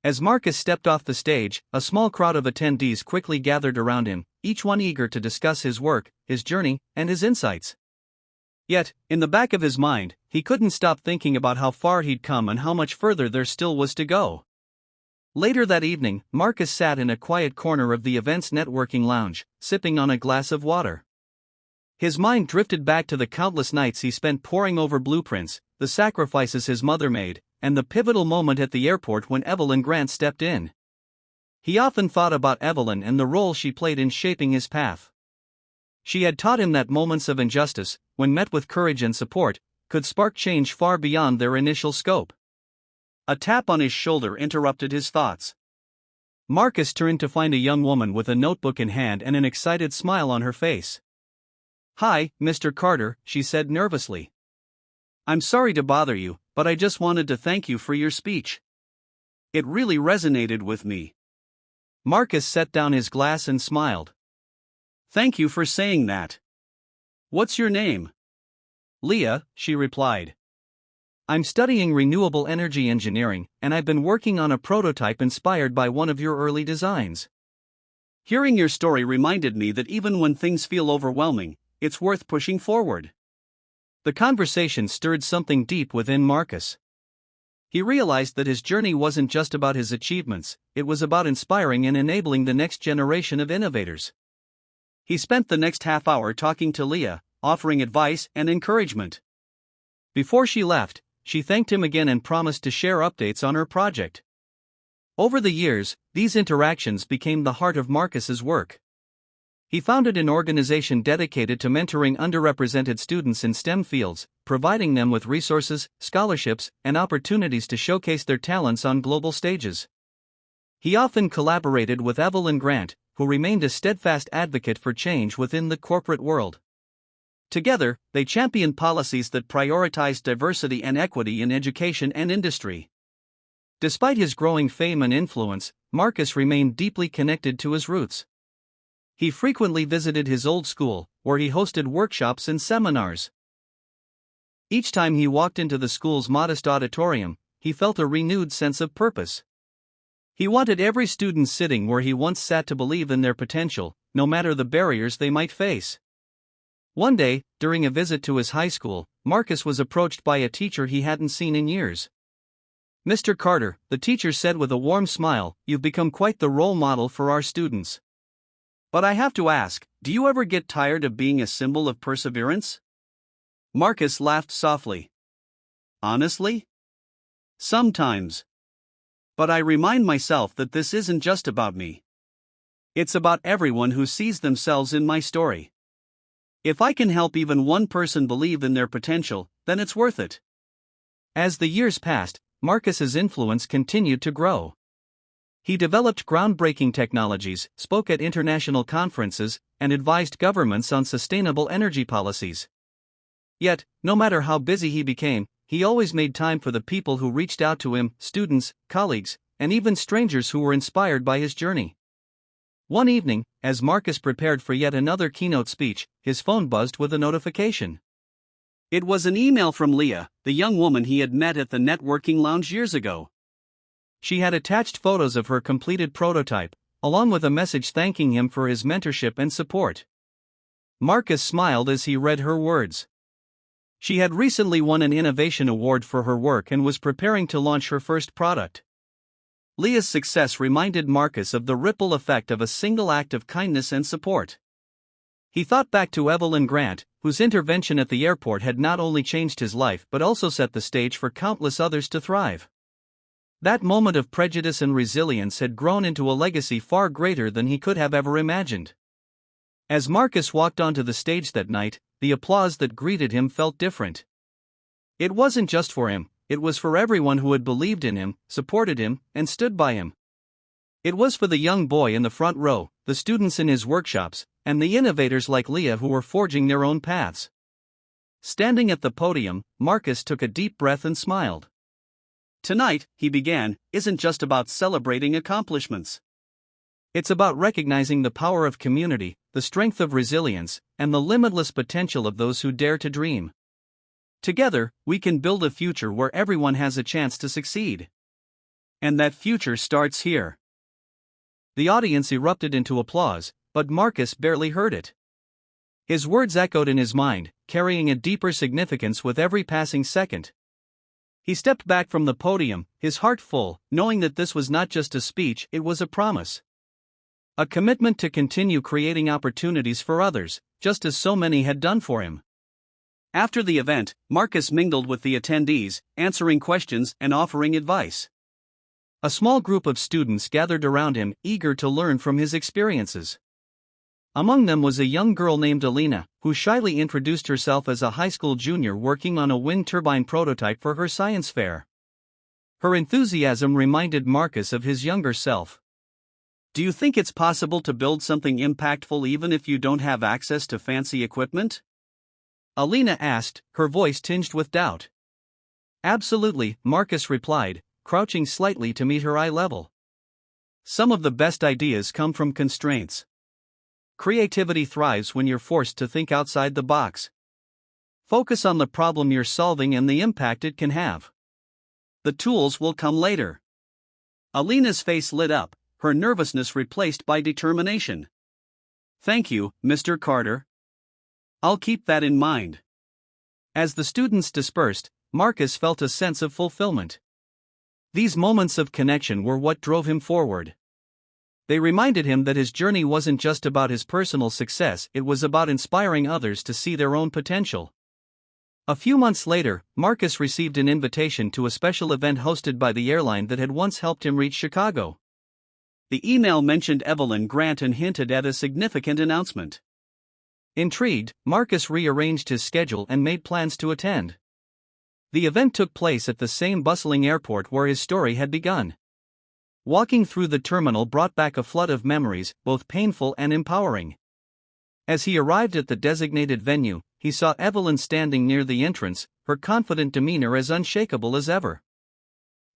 As Marcus stepped off the stage, a small crowd of attendees quickly gathered around him, each one eager to discuss his work, his journey, and his insights. Yet, in the back of his mind, he couldn't stop thinking about how far he'd come and how much further there still was to go. Later that evening, Marcus sat in a quiet corner of the event's networking lounge, sipping on a glass of water. His mind drifted back to the countless nights he spent poring over blueprints, the sacrifices his mother made, and the pivotal moment at the airport when Evelyn Grant stepped in. He often thought about Evelyn and the role she played in shaping his path. She had taught him that moments of injustice, when met with courage and support, could spark change far beyond their initial scope. A tap on his shoulder interrupted his thoughts. Marcus turned to find a young woman with a notebook in hand and an excited smile on her face. "Hi, Mr. Carter," she said nervously. "I'm sorry to bother you, but I just wanted to thank you for your speech. It really resonated with me." Marcus set down his glass and smiled. "Thank you for saying that. What's your name?" "Leah," she replied. "I'm studying renewable energy engineering, and I've been working on a prototype inspired by one of your early designs. Hearing your story reminded me that even when things feel overwhelming, it's worth pushing forward." The conversation stirred something deep within Marcus. He realized that his journey wasn't just about his achievements, it was about inspiring and enabling the next generation of innovators. He spent the next half hour talking to Leah, offering advice and encouragement. Before she left, she thanked him again and promised to share updates on her project. Over the years, these interactions became the heart of Marcus's work. He founded an organization dedicated to mentoring underrepresented students in STEM fields, providing them with resources, scholarships, and opportunities to showcase their talents on global stages. He often collaborated with Evelyn Grant, who remained a steadfast advocate for change within the corporate world. Together, they championed policies that prioritized diversity and equity in education and industry. Despite his growing fame and influence, Marcus remained deeply connected to his roots. He frequently visited his old school, where he hosted workshops and seminars. Each time he walked into the school's modest auditorium, he felt a renewed sense of purpose. He wanted every student sitting where he once sat to believe in their potential, no matter the barriers they might face. One day, during a visit to his high school, Marcus was approached by a teacher he hadn't seen in years. "Mr. Carter," the teacher said with a warm smile, "you've become quite the role model for our students. But I have to ask, do you ever get tired of being a symbol of perseverance?" Marcus laughed softly. "Honestly? Sometimes. But I remind myself that this isn't just about me. It's about everyone who sees themselves in my story. If I can help even one person believe in their potential, then it's worth it." As the years passed, Marcus's influence continued to grow. He developed groundbreaking technologies, spoke at international conferences, and advised governments on sustainable energy policies. Yet, no matter how busy he became, he always made time for the people who reached out to him, students, colleagues, and even strangers who were inspired by his journey. One evening, as Marcus prepared for yet another keynote speech, his phone buzzed with a notification. It was an email from Leah, the young woman he had met at the networking lounge years ago. She had attached photos of her completed prototype, along with a message thanking him for his mentorship and support. Marcus smiled as he read her words. She had recently won an innovation award for her work and was preparing to launch her first product. Leah's success reminded Marcus of the ripple effect of a single act of kindness and support. He thought back to Evelyn Grant, whose intervention at the airport had not only changed his life but also set the stage for countless others to thrive. That moment of prejudice and resilience had grown into a legacy far greater than he could have ever imagined. As Marcus walked onto the stage that night, the applause that greeted him felt different. It wasn't just for him, it was for everyone who had believed in him, supported him, and stood by him. It was for the young boy in the front row, the students in his workshops, and the innovators like Leah who were forging their own paths. Standing at the podium, Marcus took a deep breath and smiled. "Tonight," he began, "isn't just about celebrating accomplishments. It's about recognizing the power of community, the strength of resilience, and the limitless potential of those who dare to dream. Together, we can build a future where everyone has a chance to succeed. And that future starts here." The audience erupted into applause, but Marcus barely heard it. His words echoed in his mind, carrying a deeper significance with every passing second. He stepped back from the podium, his heart full, knowing that this was not just a speech, it was a promise. A commitment to continue creating opportunities for others, just as so many had done for him. After the event, Marcus mingled with the attendees, answering questions and offering advice. A small group of students gathered around him, eager to learn from his experiences. Among them was a young girl named Alina, who shyly introduced herself as a high school junior working on a wind turbine prototype for her science fair. Her enthusiasm reminded Marcus of his younger self. "Do you think it's possible to build something impactful even if you don't have access to fancy equipment?" Alina asked, her voice tinged with doubt. "Absolutely," Marcus replied, crouching slightly to meet her eye level. "Some of the best ideas come from constraints. Creativity thrives when you're forced to think outside the box. Focus on the problem you're solving and the impact it can have. The tools will come later." Alina's face lit up, her nervousness replaced by determination. "Thank you, Mr. Carter. I'll keep that in mind." As the students dispersed, Marcus felt a sense of fulfillment. These moments of connection were what drove him forward. They reminded him that his journey wasn't just about his personal success, it was about inspiring others to see their own potential. A few months later, Marcus received an invitation to a special event hosted by the airline that had once helped him reach Chicago. The email mentioned Evelyn Grant and hinted at a significant announcement. Intrigued, Marcus rearranged his schedule and made plans to attend. The event took place at the same bustling airport where his story had begun. Walking through the terminal brought back a flood of memories, both painful and empowering. As he arrived at the designated venue, he saw Evelyn standing near the entrance, her confident demeanor as unshakable as ever.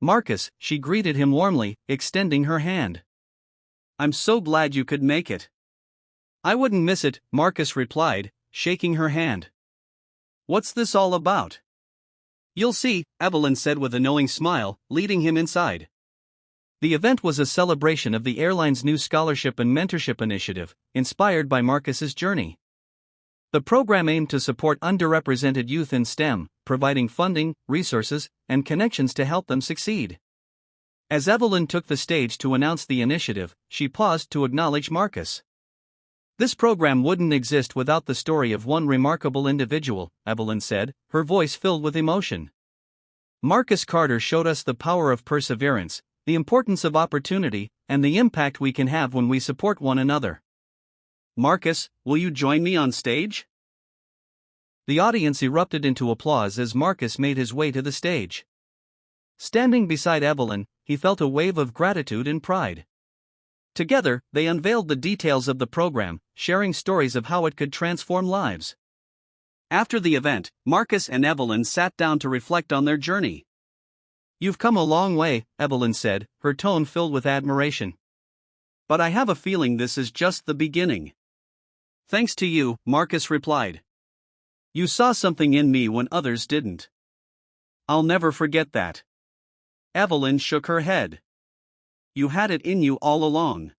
"Marcus," she greeted him warmly, extending her hand. "I'm so glad you could make it." "I wouldn't miss it," Marcus replied, shaking her hand. "What's this all about?" "You'll see," Evelyn said with a knowing smile, leading him inside. The event was a celebration of the airline's new scholarship and mentorship initiative, inspired by Marcus's journey. The program aimed to support underrepresented youth in STEM, providing funding, resources, and connections to help them succeed. As Evelyn took the stage to announce the initiative, she paused to acknowledge Marcus. "This program wouldn't exist without the story of one remarkable individual," Evelyn said, her voice filled with emotion. "Marcus Carter showed us the power of perseverance, the importance of opportunity, and the impact we can have when we support one another. Marcus, will you join me on stage?" The audience erupted into applause as Marcus made his way to the stage. Standing beside Evelyn, he felt a wave of gratitude and pride. Together, they unveiled the details of the program, sharing stories of how it could transform lives. After the event, Marcus and Evelyn sat down to reflect on their journey. "You've come a long way," Evelyn said, her tone filled with admiration. "But I have a feeling this is just the beginning." "Thanks to you," Marcus replied. "You saw something in me when others didn't. I'll never forget that." Evelyn shook her head. "You had it in you all along.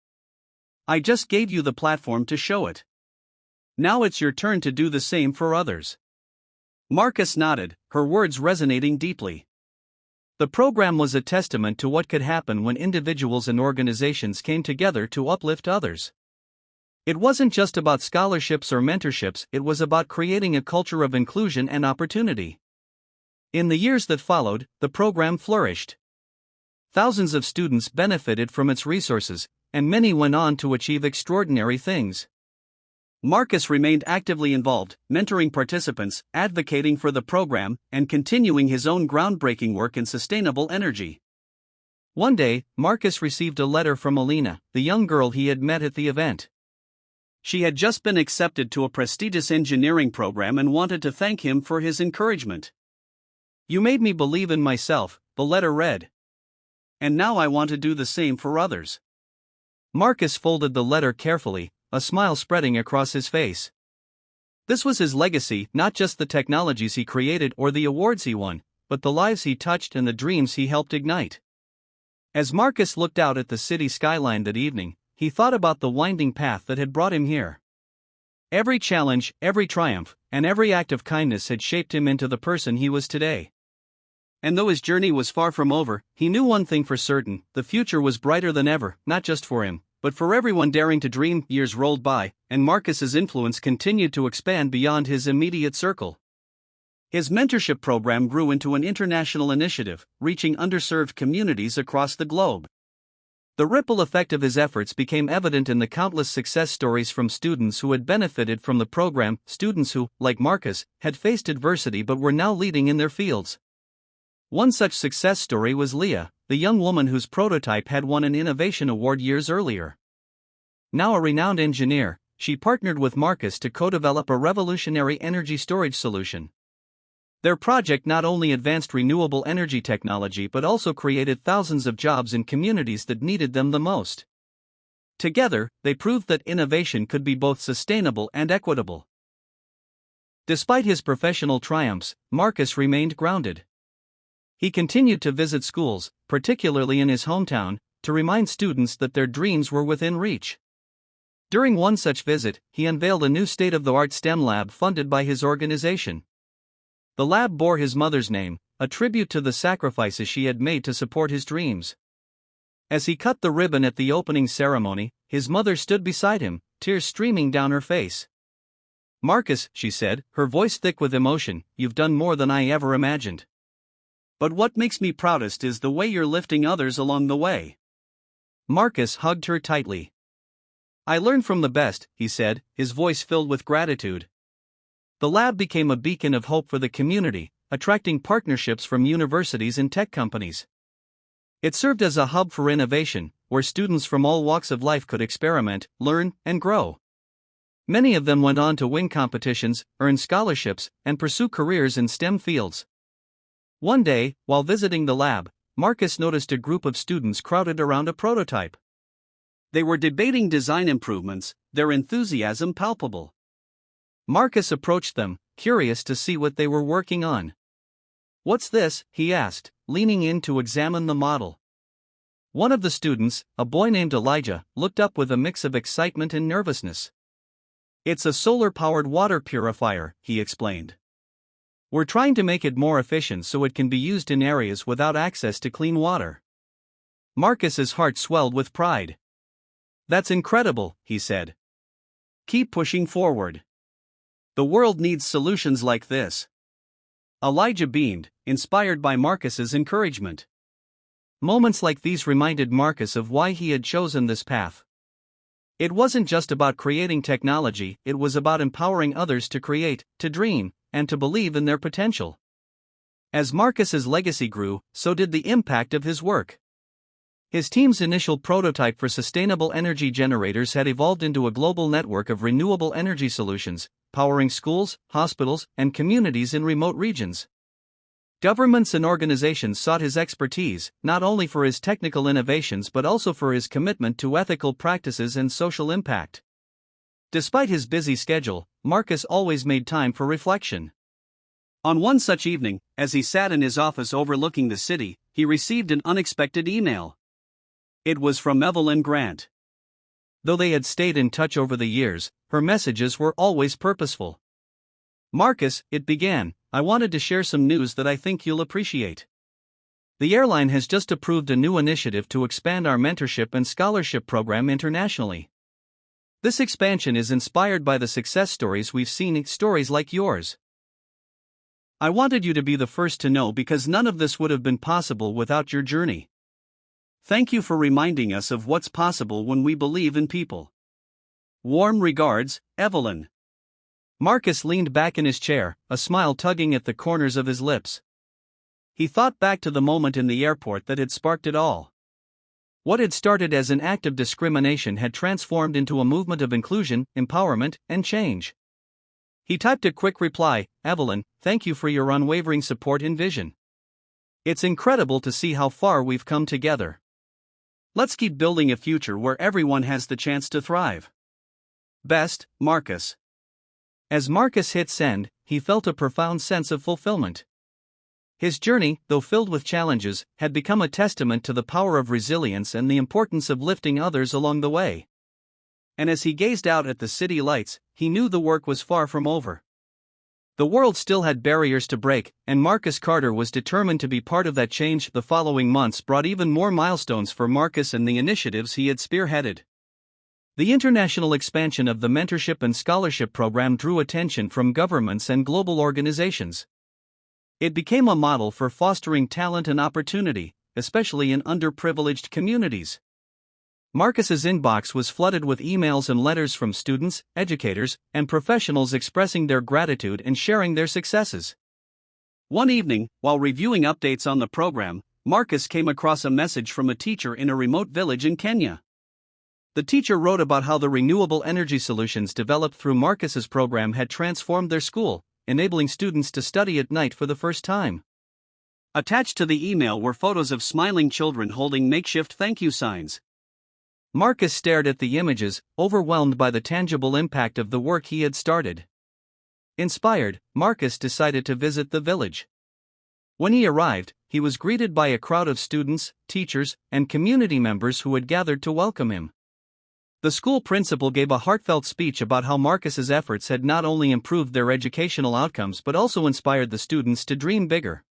I just gave you the platform to show it. Now it's your turn to do the same for others." Marcus nodded, her words resonating deeply. The program was a testament to what could happen when individuals and organizations came together to uplift others. It wasn't just about scholarships or mentorships, it was about creating a culture of inclusion and opportunity. In the years that followed, the program flourished. Thousands of students benefited from its resources, and many went on to achieve extraordinary things. Marcus remained actively involved, mentoring participants, advocating for the program, and continuing his own groundbreaking work in sustainable energy. One day, Marcus received a letter from Alina, the young girl he had met at the event. She had just been accepted to a prestigious engineering program and wanted to thank him for his encouragement. "You made me believe in myself," the letter read. "And now I want to do the same for others." Marcus folded the letter carefully, a smile spreading across his face. This was his legacy, not just the technologies he created or the awards he won, but the lives he touched and the dreams he helped ignite. As Marcus looked out at the city skyline that evening, he thought about the winding path that had brought him here. Every challenge, every triumph, and every act of kindness had shaped him into the person he was today. And though his journey was far from over, he knew one thing for certain: the future was brighter than ever, not just for him, but for everyone daring to dream. Years rolled by, and Marcus's influence continued to expand beyond his immediate circle. His mentorship program grew into an international initiative, reaching underserved communities across the globe. The ripple effect of his efforts became evident in the countless success stories from students who had benefited from the program, students who, like Marcus, had faced adversity but were now leading in their fields. One such success story was Leah, the young woman whose prototype had won an innovation award years earlier. Now a renowned engineer, she partnered with Marcus to co-develop a revolutionary energy storage solution. Their project not only advanced renewable energy technology but also created thousands of jobs in communities that needed them the most. Together, they proved that innovation could be both sustainable and equitable. Despite his professional triumphs, Marcus remained grounded. He continued to visit schools, particularly in his hometown, to remind students that their dreams were within reach. During one such visit, he unveiled a new state-of-the-art STEM lab funded by his organization. The lab bore his mother's name, a tribute to the sacrifices she had made to support his dreams. As he cut the ribbon at the opening ceremony, his mother stood beside him, tears streaming down her face. "Marcus," she said, her voice thick with emotion, "you've done more than I ever imagined. But what makes me proudest is the way you're lifting others along the way." Marcus hugged her tightly. "I learned from the best," he said, his voice filled with gratitude. The lab became a beacon of hope for the community, attracting partnerships from universities and tech companies. It served as a hub for innovation, where students from all walks of life could experiment, learn, and grow. Many of them went on to win competitions, earn scholarships, and pursue careers in STEM fields. One day, while visiting the lab, Marcus noticed a group of students crowded around a prototype. They were debating design improvements, their enthusiasm palpable. Marcus approached them, curious to see what they were working on. "What's this?" he asked, leaning in to examine the model. One of the students, a boy named Elijah, looked up with a mix of excitement and nervousness. "It's a solar-powered water purifier," he explained. "We're trying to make it more efficient so it can be used in areas without access to clean water." Marcus's heart swelled with pride. "That's incredible," he said. "Keep pushing forward. The world needs solutions like this." Elijah beamed, inspired by Marcus's encouragement. Moments like these reminded Marcus of why he had chosen this path. It wasn't just about creating technology, it was about empowering others to create, to dream, and to believe in their potential. As Marcus's legacy grew, so did the impact of his work. His team's initial prototype for sustainable energy generators had evolved into a global network of renewable energy solutions, powering schools, hospitals, and communities in remote regions. Governments and organizations sought his expertise, not only for his technical innovations but also for his commitment to ethical practices and social impact. Despite his busy schedule, Marcus always made time for reflection. On one such evening, as he sat in his office overlooking the city, he received an unexpected email. It was from Evelyn Grant. Though they had stayed in touch over the years, her messages were always purposeful. "Marcus," it began, "I wanted to share some news that I think you'll appreciate. The airline has just approved a new initiative to expand our mentorship and scholarship program internationally. This expansion is inspired by the success stories we've seen, stories like yours. I wanted you to be the first to know because none of this would have been possible without your journey. Thank you for reminding us of what's possible when we believe in people. Warm regards, Evelyn." Marcus leaned back in his chair, a smile tugging at the corners of his lips. He thought back to the moment in the airport that had sparked it all. What had started as an act of discrimination had transformed into a movement of inclusion, empowerment, and change. He typed a quick reply, "Evelyn, thank you for your unwavering support and vision. It's incredible to see how far we've come together. Let's keep building a future where everyone has the chance to thrive. Best, Marcus." As Marcus hit send, he felt a profound sense of fulfillment. His journey, though filled with challenges, had become a testament to the power of resilience and the importance of lifting others along the way. And as he gazed out at the city lights, he knew the work was far from over. The world still had barriers to break, and Marcus Carter was determined to be part of that change. The following months brought even more milestones for Marcus and the initiatives he had spearheaded. The international expansion of the mentorship and scholarship program drew attention from governments and global organizations. It became a model for fostering talent and opportunity, especially in underprivileged communities. Marcus's inbox was flooded with emails and letters from students, educators, and professionals expressing their gratitude and sharing their successes. One evening, while reviewing updates on the program, Marcus came across a message from a teacher in a remote village in Kenya. The teacher wrote about how the renewable energy solutions developed through Marcus's program had transformed their school, enabling students to study at night for the first time. Attached to the email were photos of smiling children holding makeshift thank you signs. Marcus stared at the images, overwhelmed by the tangible impact of the work he had started. Inspired, Marcus decided to visit the village. When he arrived, he was greeted by a crowd of students, teachers, and community members who had gathered to welcome him. The school principal gave a heartfelt speech about how Marcus's efforts had not only improved their educational outcomes but also inspired the students to dream bigger.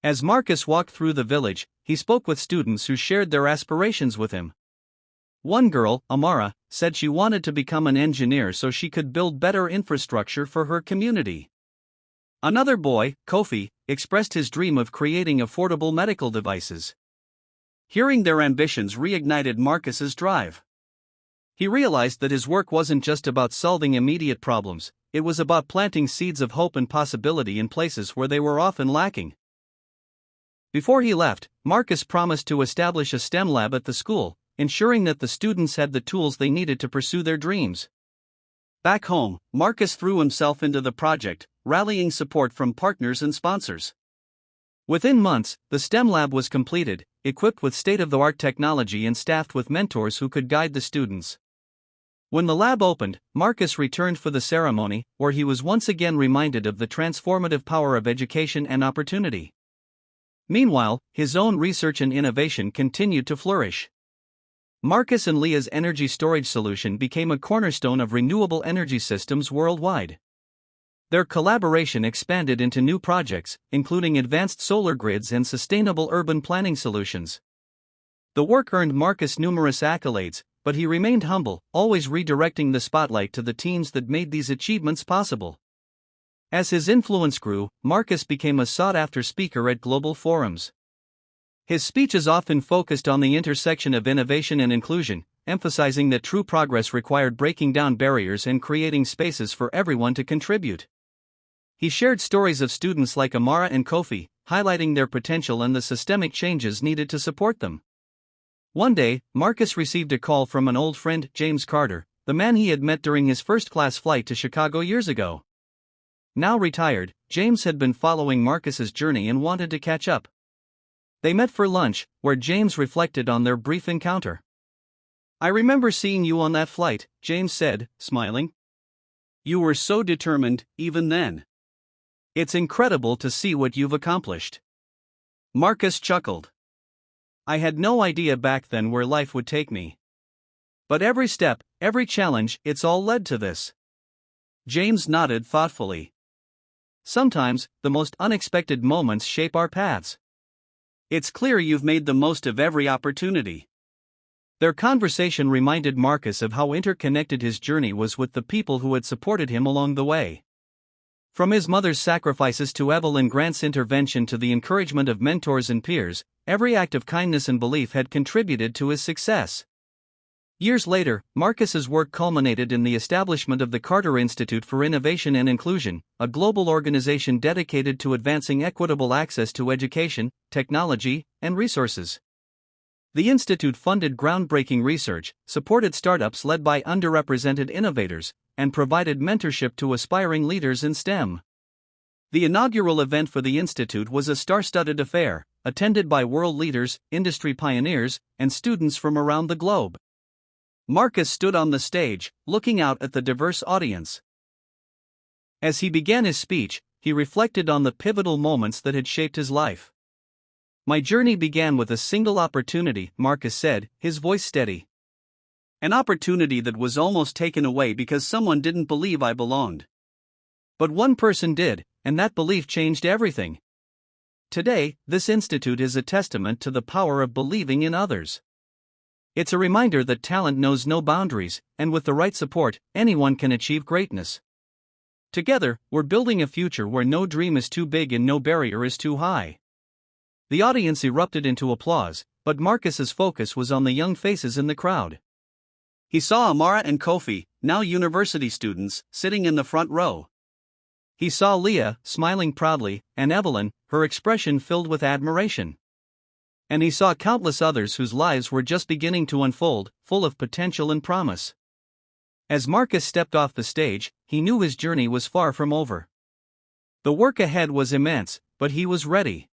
As Marcus walked through the village, he spoke with students who shared their aspirations with him. One girl, Amara, said she wanted to become an engineer so she could build better infrastructure for her community. Another boy, Kofi, expressed his dream of creating affordable medical devices. Hearing their ambitions reignited Marcus's drive. He realized that his work wasn't just about solving immediate problems, it was about planting seeds of hope and possibility in places where they were often lacking. Before he left, Marcus promised to establish a STEM lab at the school, ensuring that the students had the tools they needed to pursue their dreams. Back home, Marcus threw himself into the project, rallying support from partners and sponsors. Within months, the STEM lab was completed, equipped with state-of-the-art technology and staffed with mentors who could guide the students. When the lab opened, Marcus returned for the ceremony, where he was once again reminded of the transformative power of education and opportunity. Meanwhile, his own research and innovation continued to flourish. Marcus and Leah's energy storage solution became a cornerstone of renewable energy systems worldwide. Their collaboration expanded into new projects, including advanced solar grids and sustainable urban planning solutions. The work earned Marcus numerous accolades, but he remained humble, always redirecting the spotlight to the teams that made these achievements possible. As his influence grew, Marcus became a sought-after speaker at global forums. His speeches often focused on the intersection of innovation and inclusion, emphasizing that true progress required breaking down barriers and creating spaces for everyone to contribute. He shared stories of students like Amara and Kofi, highlighting their potential and the systemic changes needed to support them. One day, Marcus received a call from an old friend, James Carter, the man he had met during his first-class flight to Chicago years ago. Now retired, James had been following Marcus's journey and wanted to catch up. They met for lunch, where James reflected on their brief encounter. "I remember seeing you on that flight," James said, smiling. "You were so determined, even then. It's incredible to see what you've accomplished." Marcus chuckled. "I had no idea back then where life would take me. But every step, every challenge, it's all led to this." James nodded thoughtfully. "Sometimes, the most unexpected moments shape our paths. It's clear you've made the most of every opportunity." Their conversation reminded Marcus of how interconnected his journey was with the people who had supported him along the way. From his mother's sacrifices to Evelyn Grant's intervention to the encouragement of mentors and peers, every act of kindness and belief had contributed to his success. Years later, Marcus's work culminated in the establishment of the Carter Institute for Innovation and Inclusion, a global organization dedicated to advancing equitable access to education, technology, and resources. The institute funded groundbreaking research, supported startups led by underrepresented innovators, and provided mentorship to aspiring leaders in STEM. The inaugural event for the institute was a star-studded affair, attended by world leaders, industry pioneers, and students from around the globe. Marcus stood on the stage, looking out at the diverse audience. As he began his speech, he reflected on the pivotal moments that had shaped his life. "My journey began with a single opportunity," Marcus said, his voice steady. "An opportunity that was almost taken away because someone didn't believe I belonged. But one person did, and that belief changed everything. Today, this institute is a testament to the power of believing in others. It's a reminder that talent knows no boundaries, and with the right support, anyone can achieve greatness. Together, we're building a future where no dream is too big and no barrier is too high. The audience erupted into applause, but Marcus's focus was on the young faces in the crowd. He saw Amara and Kofi, now university students, sitting in the front row. He saw Leah, smiling proudly, and Evelyn, her expression filled with admiration. And he saw countless others whose lives were just beginning to unfold, full of potential and promise. As Marcus stepped off the stage, he knew his journey was far from over. The work ahead was immense, but he was ready.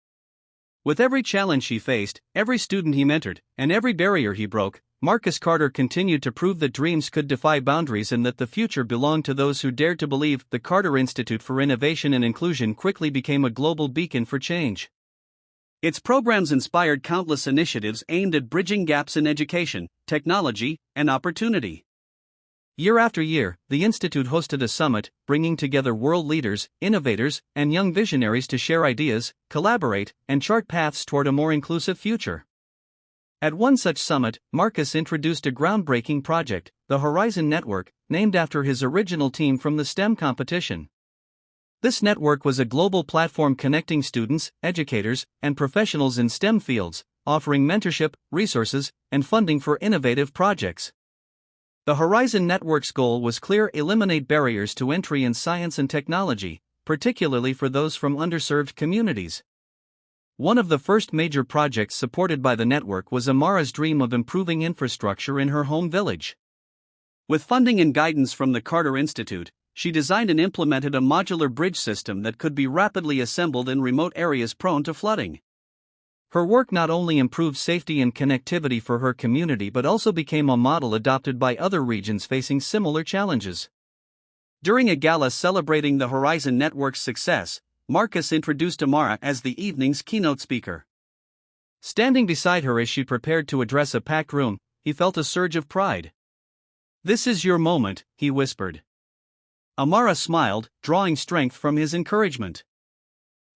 With every challenge he faced, every student he mentored, and every barrier he broke, Marcus Carter continued to prove that dreams could defy boundaries and that the future belonged to those who dared to believe. The Carter Institute for Innovation and Inclusion quickly became a global beacon for change. Its programs inspired countless initiatives aimed at bridging gaps in education, technology, and opportunity. Year after year, the Institute hosted a summit, bringing together world leaders, innovators, and young visionaries to share ideas, collaborate, and chart paths toward a more inclusive future. At one such summit, Marcus introduced a groundbreaking project, the Horizon Network, named after his original team from the STEM competition. This network was a global platform connecting students, educators, and professionals in STEM fields, offering mentorship, resources, and funding for innovative projects. The Horizon Network's goal was clear: eliminate barriers to entry in science and technology, particularly for those from underserved communities. One of the first major projects supported by the network was Amara's dream of improving infrastructure in her home village. With funding and guidance from the Carter Institute, she designed and implemented a modular bridge system that could be rapidly assembled in remote areas prone to flooding. Her work not only improved safety and connectivity for her community but also became a model adopted by other regions facing similar challenges. During a gala celebrating the Horizon Network's success, Marcus introduced Amara as the evening's keynote speaker. Standing beside her as she prepared to address a packed room, he felt a surge of pride. "This is your moment," he whispered. Amara smiled, drawing strength from his encouragement.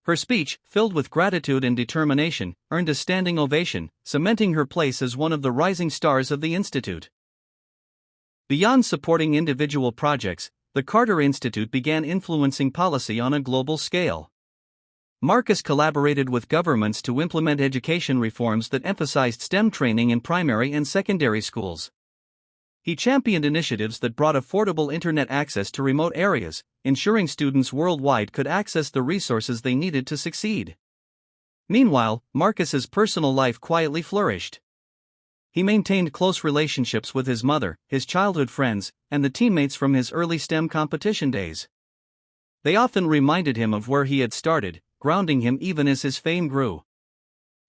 Her speech, filled with gratitude and determination, earned a standing ovation, cementing her place as one of the rising stars of the Institute. Beyond supporting individual projects, the Carter Institute began influencing policy on a global scale. Marcus collaborated with governments to implement education reforms that emphasized STEM training in primary and secondary schools. He championed initiatives that brought affordable internet access to remote areas, ensuring students worldwide could access the resources they needed to succeed. Meanwhile, Marcus's personal life quietly flourished. He maintained close relationships with his mother, his childhood friends, and the teammates from his early STEM competition days. They often reminded him of where he had started, grounding him even as his fame grew.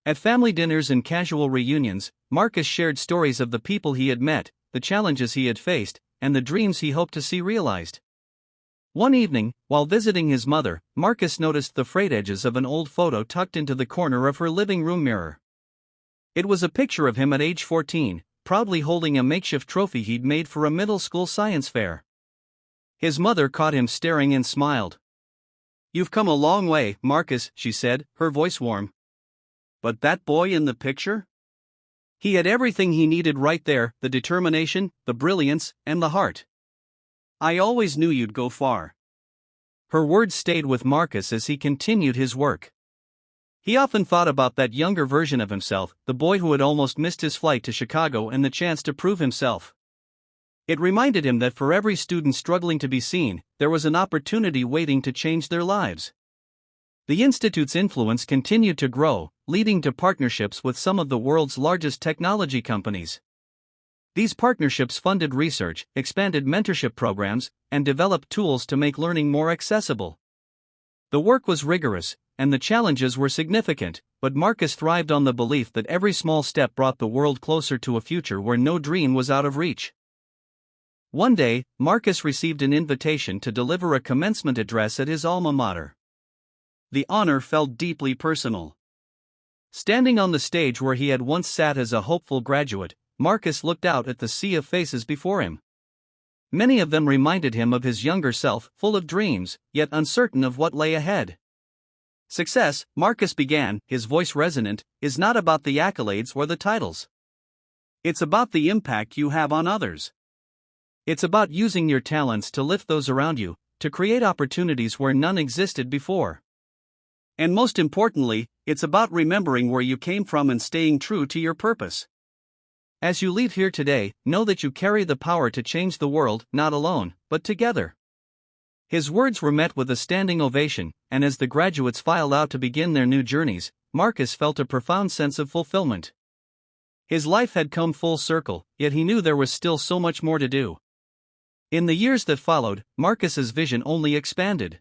At family dinners and casual reunions, Marcus shared stories of the people he had met, the challenges he had faced, and the dreams he hoped to see realized. One evening, while visiting his mother, Marcus noticed the frayed edges of an old photo tucked into the corner of her living room mirror. It was a picture of him at age 14, proudly holding a makeshift trophy he'd made for a middle school science fair. His mother caught him staring and smiled. "You've come a long way, Marcus," she said, her voice warm. "But that boy in the picture? He had everything he needed right there: the determination, the brilliance, and the heart. I always knew you'd go far." Her words stayed with Marcus as he continued his work. He often thought about that younger version of himself, the boy who had almost missed his flight to Chicago and the chance to prove himself. It reminded him that for every student struggling to be seen, there was an opportunity waiting to change their lives. The Institute's influence continued to grow, leading to partnerships with some of the world's largest technology companies. These partnerships funded research, expanded mentorship programs, and developed tools to make learning more accessible. The work was rigorous, and the challenges were significant, but Marcus thrived on the belief that every small step brought the world closer to a future where no dream was out of reach. One day, Marcus received an invitation to deliver a commencement address at his alma mater. The honor felt deeply personal. Standing on the stage where he had once sat as a hopeful graduate, Marcus looked out at the sea of faces before him. Many of them reminded him of his younger self, full of dreams, yet uncertain of what lay ahead. Success, Marcus began, his voice resonant, is not about the accolades or the titles. It's about the impact you have on others. It's about using your talents to lift those around you, to create opportunities where none existed before. And most importantly, it's about remembering where you came from and staying true to your purpose. As you leave here today, know that you carry the power to change the world, not alone, but together. His words were met with a standing ovation, and as the graduates filed out to begin their new journeys, Marcus felt a profound sense of fulfillment. His life had come full circle, yet he knew there was still so much more to do. In the years that followed, Marcus's vision only expanded.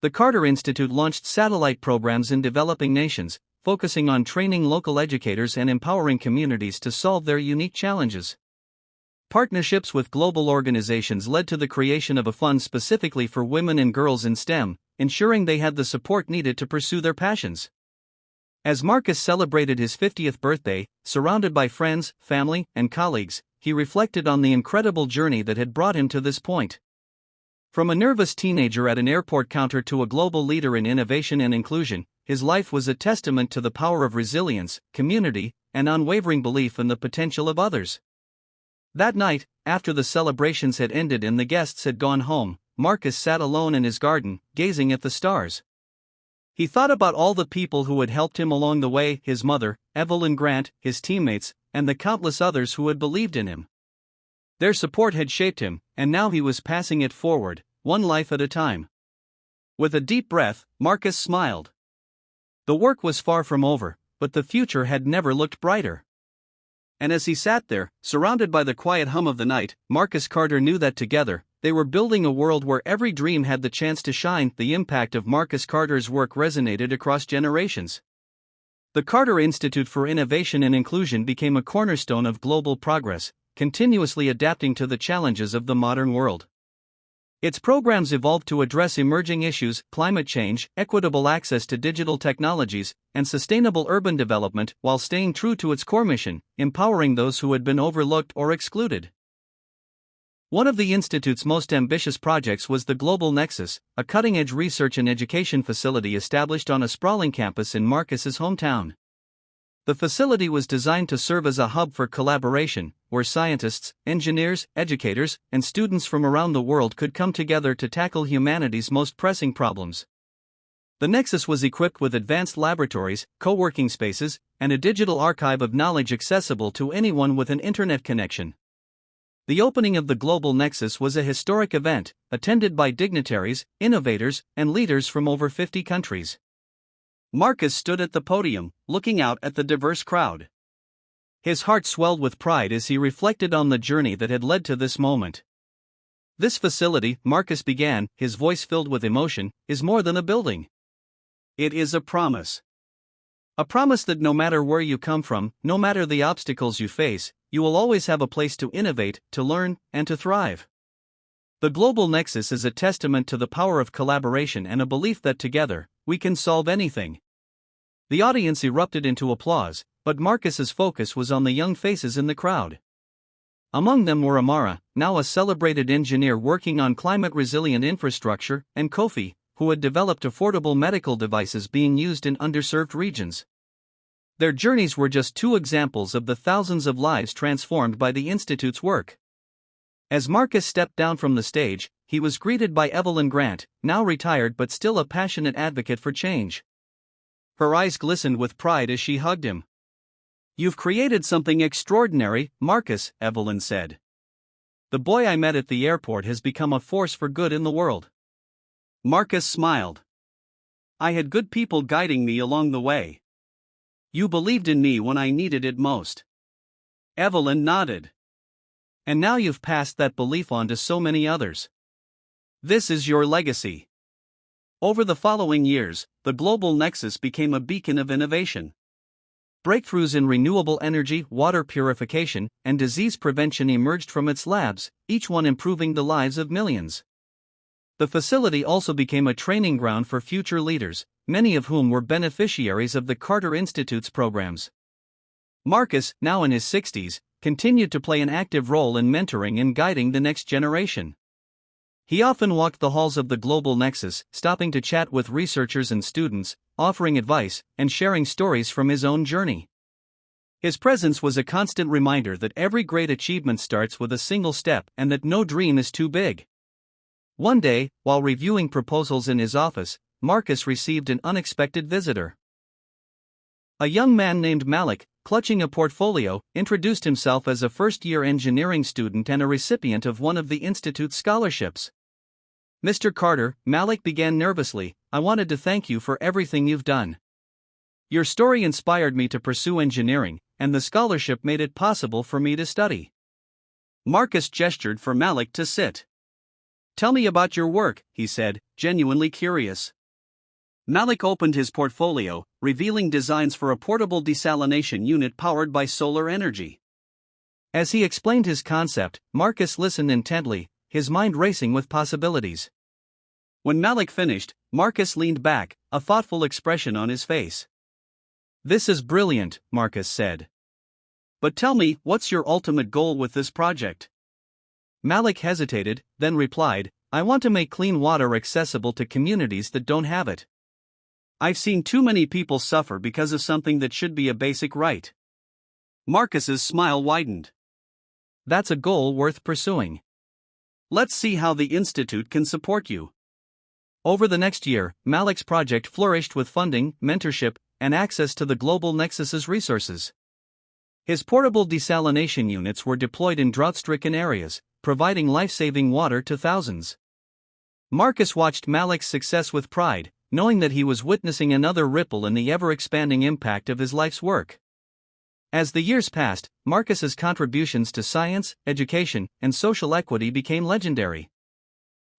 The Carter Institute launched satellite programs in developing nations, focusing on training local educators and empowering communities to solve their unique challenges. Partnerships with global organizations led to the creation of a fund specifically for women and girls in STEM, ensuring they had the support needed to pursue their passions. As Marcus celebrated his 50th birthday, surrounded by friends, family, and colleagues, he reflected on the incredible journey that had brought him to this point. From a nervous teenager at an airport counter to a global leader in innovation and inclusion, his life was a testament to the power of resilience, community, and unwavering belief in the potential of others. That night, after the celebrations had ended and the guests had gone home, Marcus sat alone in his garden, gazing at the stars. He thought about all the people who had helped him along the way, his mother, Evelyn Grant, his teammates, and the countless others who had believed in him. Their support had shaped him, and now he was passing it forward, one life at a time. With a deep breath, Marcus smiled. The work was far from over, but the future had never looked brighter. And as he sat there, surrounded by the quiet hum of the night, Marcus Carter knew that together, they were building a world where every dream had the chance to shine. The impact of Marcus Carter's work resonated across generations. The Carter Institute for Innovation and Inclusion became a cornerstone of global progress, continuously adapting to the challenges of the modern world. Its programs evolved to address emerging issues, climate change, equitable access to digital technologies, and sustainable urban development, while staying true to its core mission, empowering those who had been overlooked or excluded. One of the Institute's most ambitious projects was the Global Nexus, a cutting-edge research and education facility established on a sprawling campus in Marcus's hometown. The facility was designed to serve as a hub for collaboration, where scientists, engineers, educators, and students from around the world could come together to tackle humanity's most pressing problems. The Nexus was equipped with advanced laboratories, co-working spaces, and a digital archive of knowledge accessible to anyone with an internet connection. The opening of the Global Nexus was a historic event, attended by dignitaries, innovators, and leaders from over 50 countries. Marcus stood at the podium, looking out at the diverse crowd. His heart swelled with pride as he reflected on the journey that had led to this moment. This facility, Marcus began, his voice filled with emotion, is more than a building. It is a promise. A promise that no matter where you come from, no matter the obstacles you face, you will always have a place to innovate, to learn, and to thrive. The Global Nexus is a testament to the power of collaboration and a belief that together, we can solve anything. The audience erupted into applause, but Marcus's focus was on the young faces in the crowd. Among them were Amara, now a celebrated engineer working on climate-resilient infrastructure, and Kofi, who had developed affordable medical devices being used in underserved regions. Their journeys were just two examples of the thousands of lives transformed by the Institute's work. As Marcus stepped down from the stage, he was greeted by Evelyn Grant, now retired but still a passionate advocate for change. Her eyes glistened with pride as she hugged him. "You've created something extraordinary, Marcus," Evelyn said. "The boy I met at the airport has become a force for good in the world." Marcus smiled. "I had good people guiding me along the way. You believed in me when I needed it most." Evelyn nodded. "And now you've passed that belief on to so many others. This is your legacy." Over the following years, the Global Nexus became a beacon of innovation. Breakthroughs in renewable energy, water purification, and disease prevention emerged from its labs, each one improving the lives of millions. The facility also became a training ground for future leaders, many of whom were beneficiaries of the Carter Institute's programs. Marcus, now in his 60s, continued to play an active role in mentoring and guiding the next generation. He often walked the halls of the global nexus, stopping to chat with researchers and students, offering advice, and sharing stories from his own journey. His presence was a constant reminder that every great achievement starts with a single step and that no dream is too big. One day, while reviewing proposals in his office, Marcus received an unexpected visitor. A young man named Malik, clutching a portfolio, introduced himself as a first-year engineering student and a recipient of one of the institute's scholarships. "Mr. Carter," Malik began nervously, "I wanted to thank you for everything you've done. Your story inspired me to pursue engineering, and the scholarship made it possible for me to study." Marcus gestured for Malik to sit. "Tell me about your work," he said, genuinely curious. Malik opened his portfolio, revealing designs for a portable desalination unit powered by solar energy. As he explained his concept, Marcus listened intently, his mind racing with possibilities. When Malik finished, Marcus leaned back, a thoughtful expression on his face. "This is brilliant," Marcus said. "But tell me, what's your ultimate goal with this project?" Malik hesitated, then replied, "I want to make clean water accessible to communities that don't have it. I've seen too many people suffer because of something that should be a basic right." Marcus's smile widened. "That's a goal worth pursuing. Let's see how the Institute can support you." Over the next year, Malik's project flourished with funding, mentorship, and access to the global nexus's resources. His portable desalination units were deployed in drought-stricken areas, providing life-saving water to thousands. Marcus watched Malik's success with pride, knowing that he was witnessing another ripple in the ever-expanding impact of his life's work. As the years passed, Marcus's contributions to science, education, and social equity became legendary.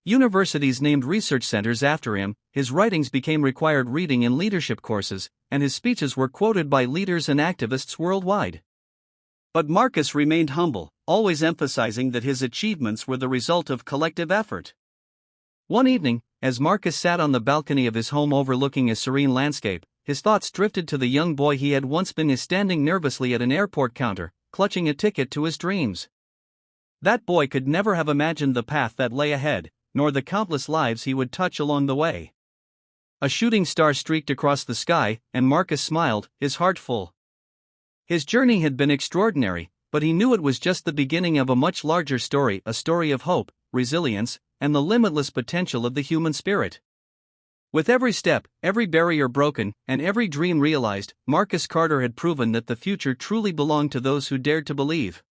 Universities named research centers after him, his writings became required reading in leadership courses, and his speeches were quoted by leaders and activists worldwide. But Marcus remained humble, always emphasizing that his achievements were the result of collective effort. One evening, as Marcus sat on the balcony of his home overlooking a serene landscape, his thoughts drifted to the young boy he had once been, standing nervously at an airport counter, clutching a ticket to his dreams. That boy could never have imagined the path that lay ahead, nor the countless lives he would touch along the way. A shooting star streaked across the sky, and Marcus smiled, his heart full. His journey had been extraordinary, but he knew it was just the beginning of a much larger story, a story of hope, resilience, and the limitless potential of the human spirit. With every step, every barrier broken, and every dream realized, Marcus Carter had proven that the future truly belonged to those who dared to believe.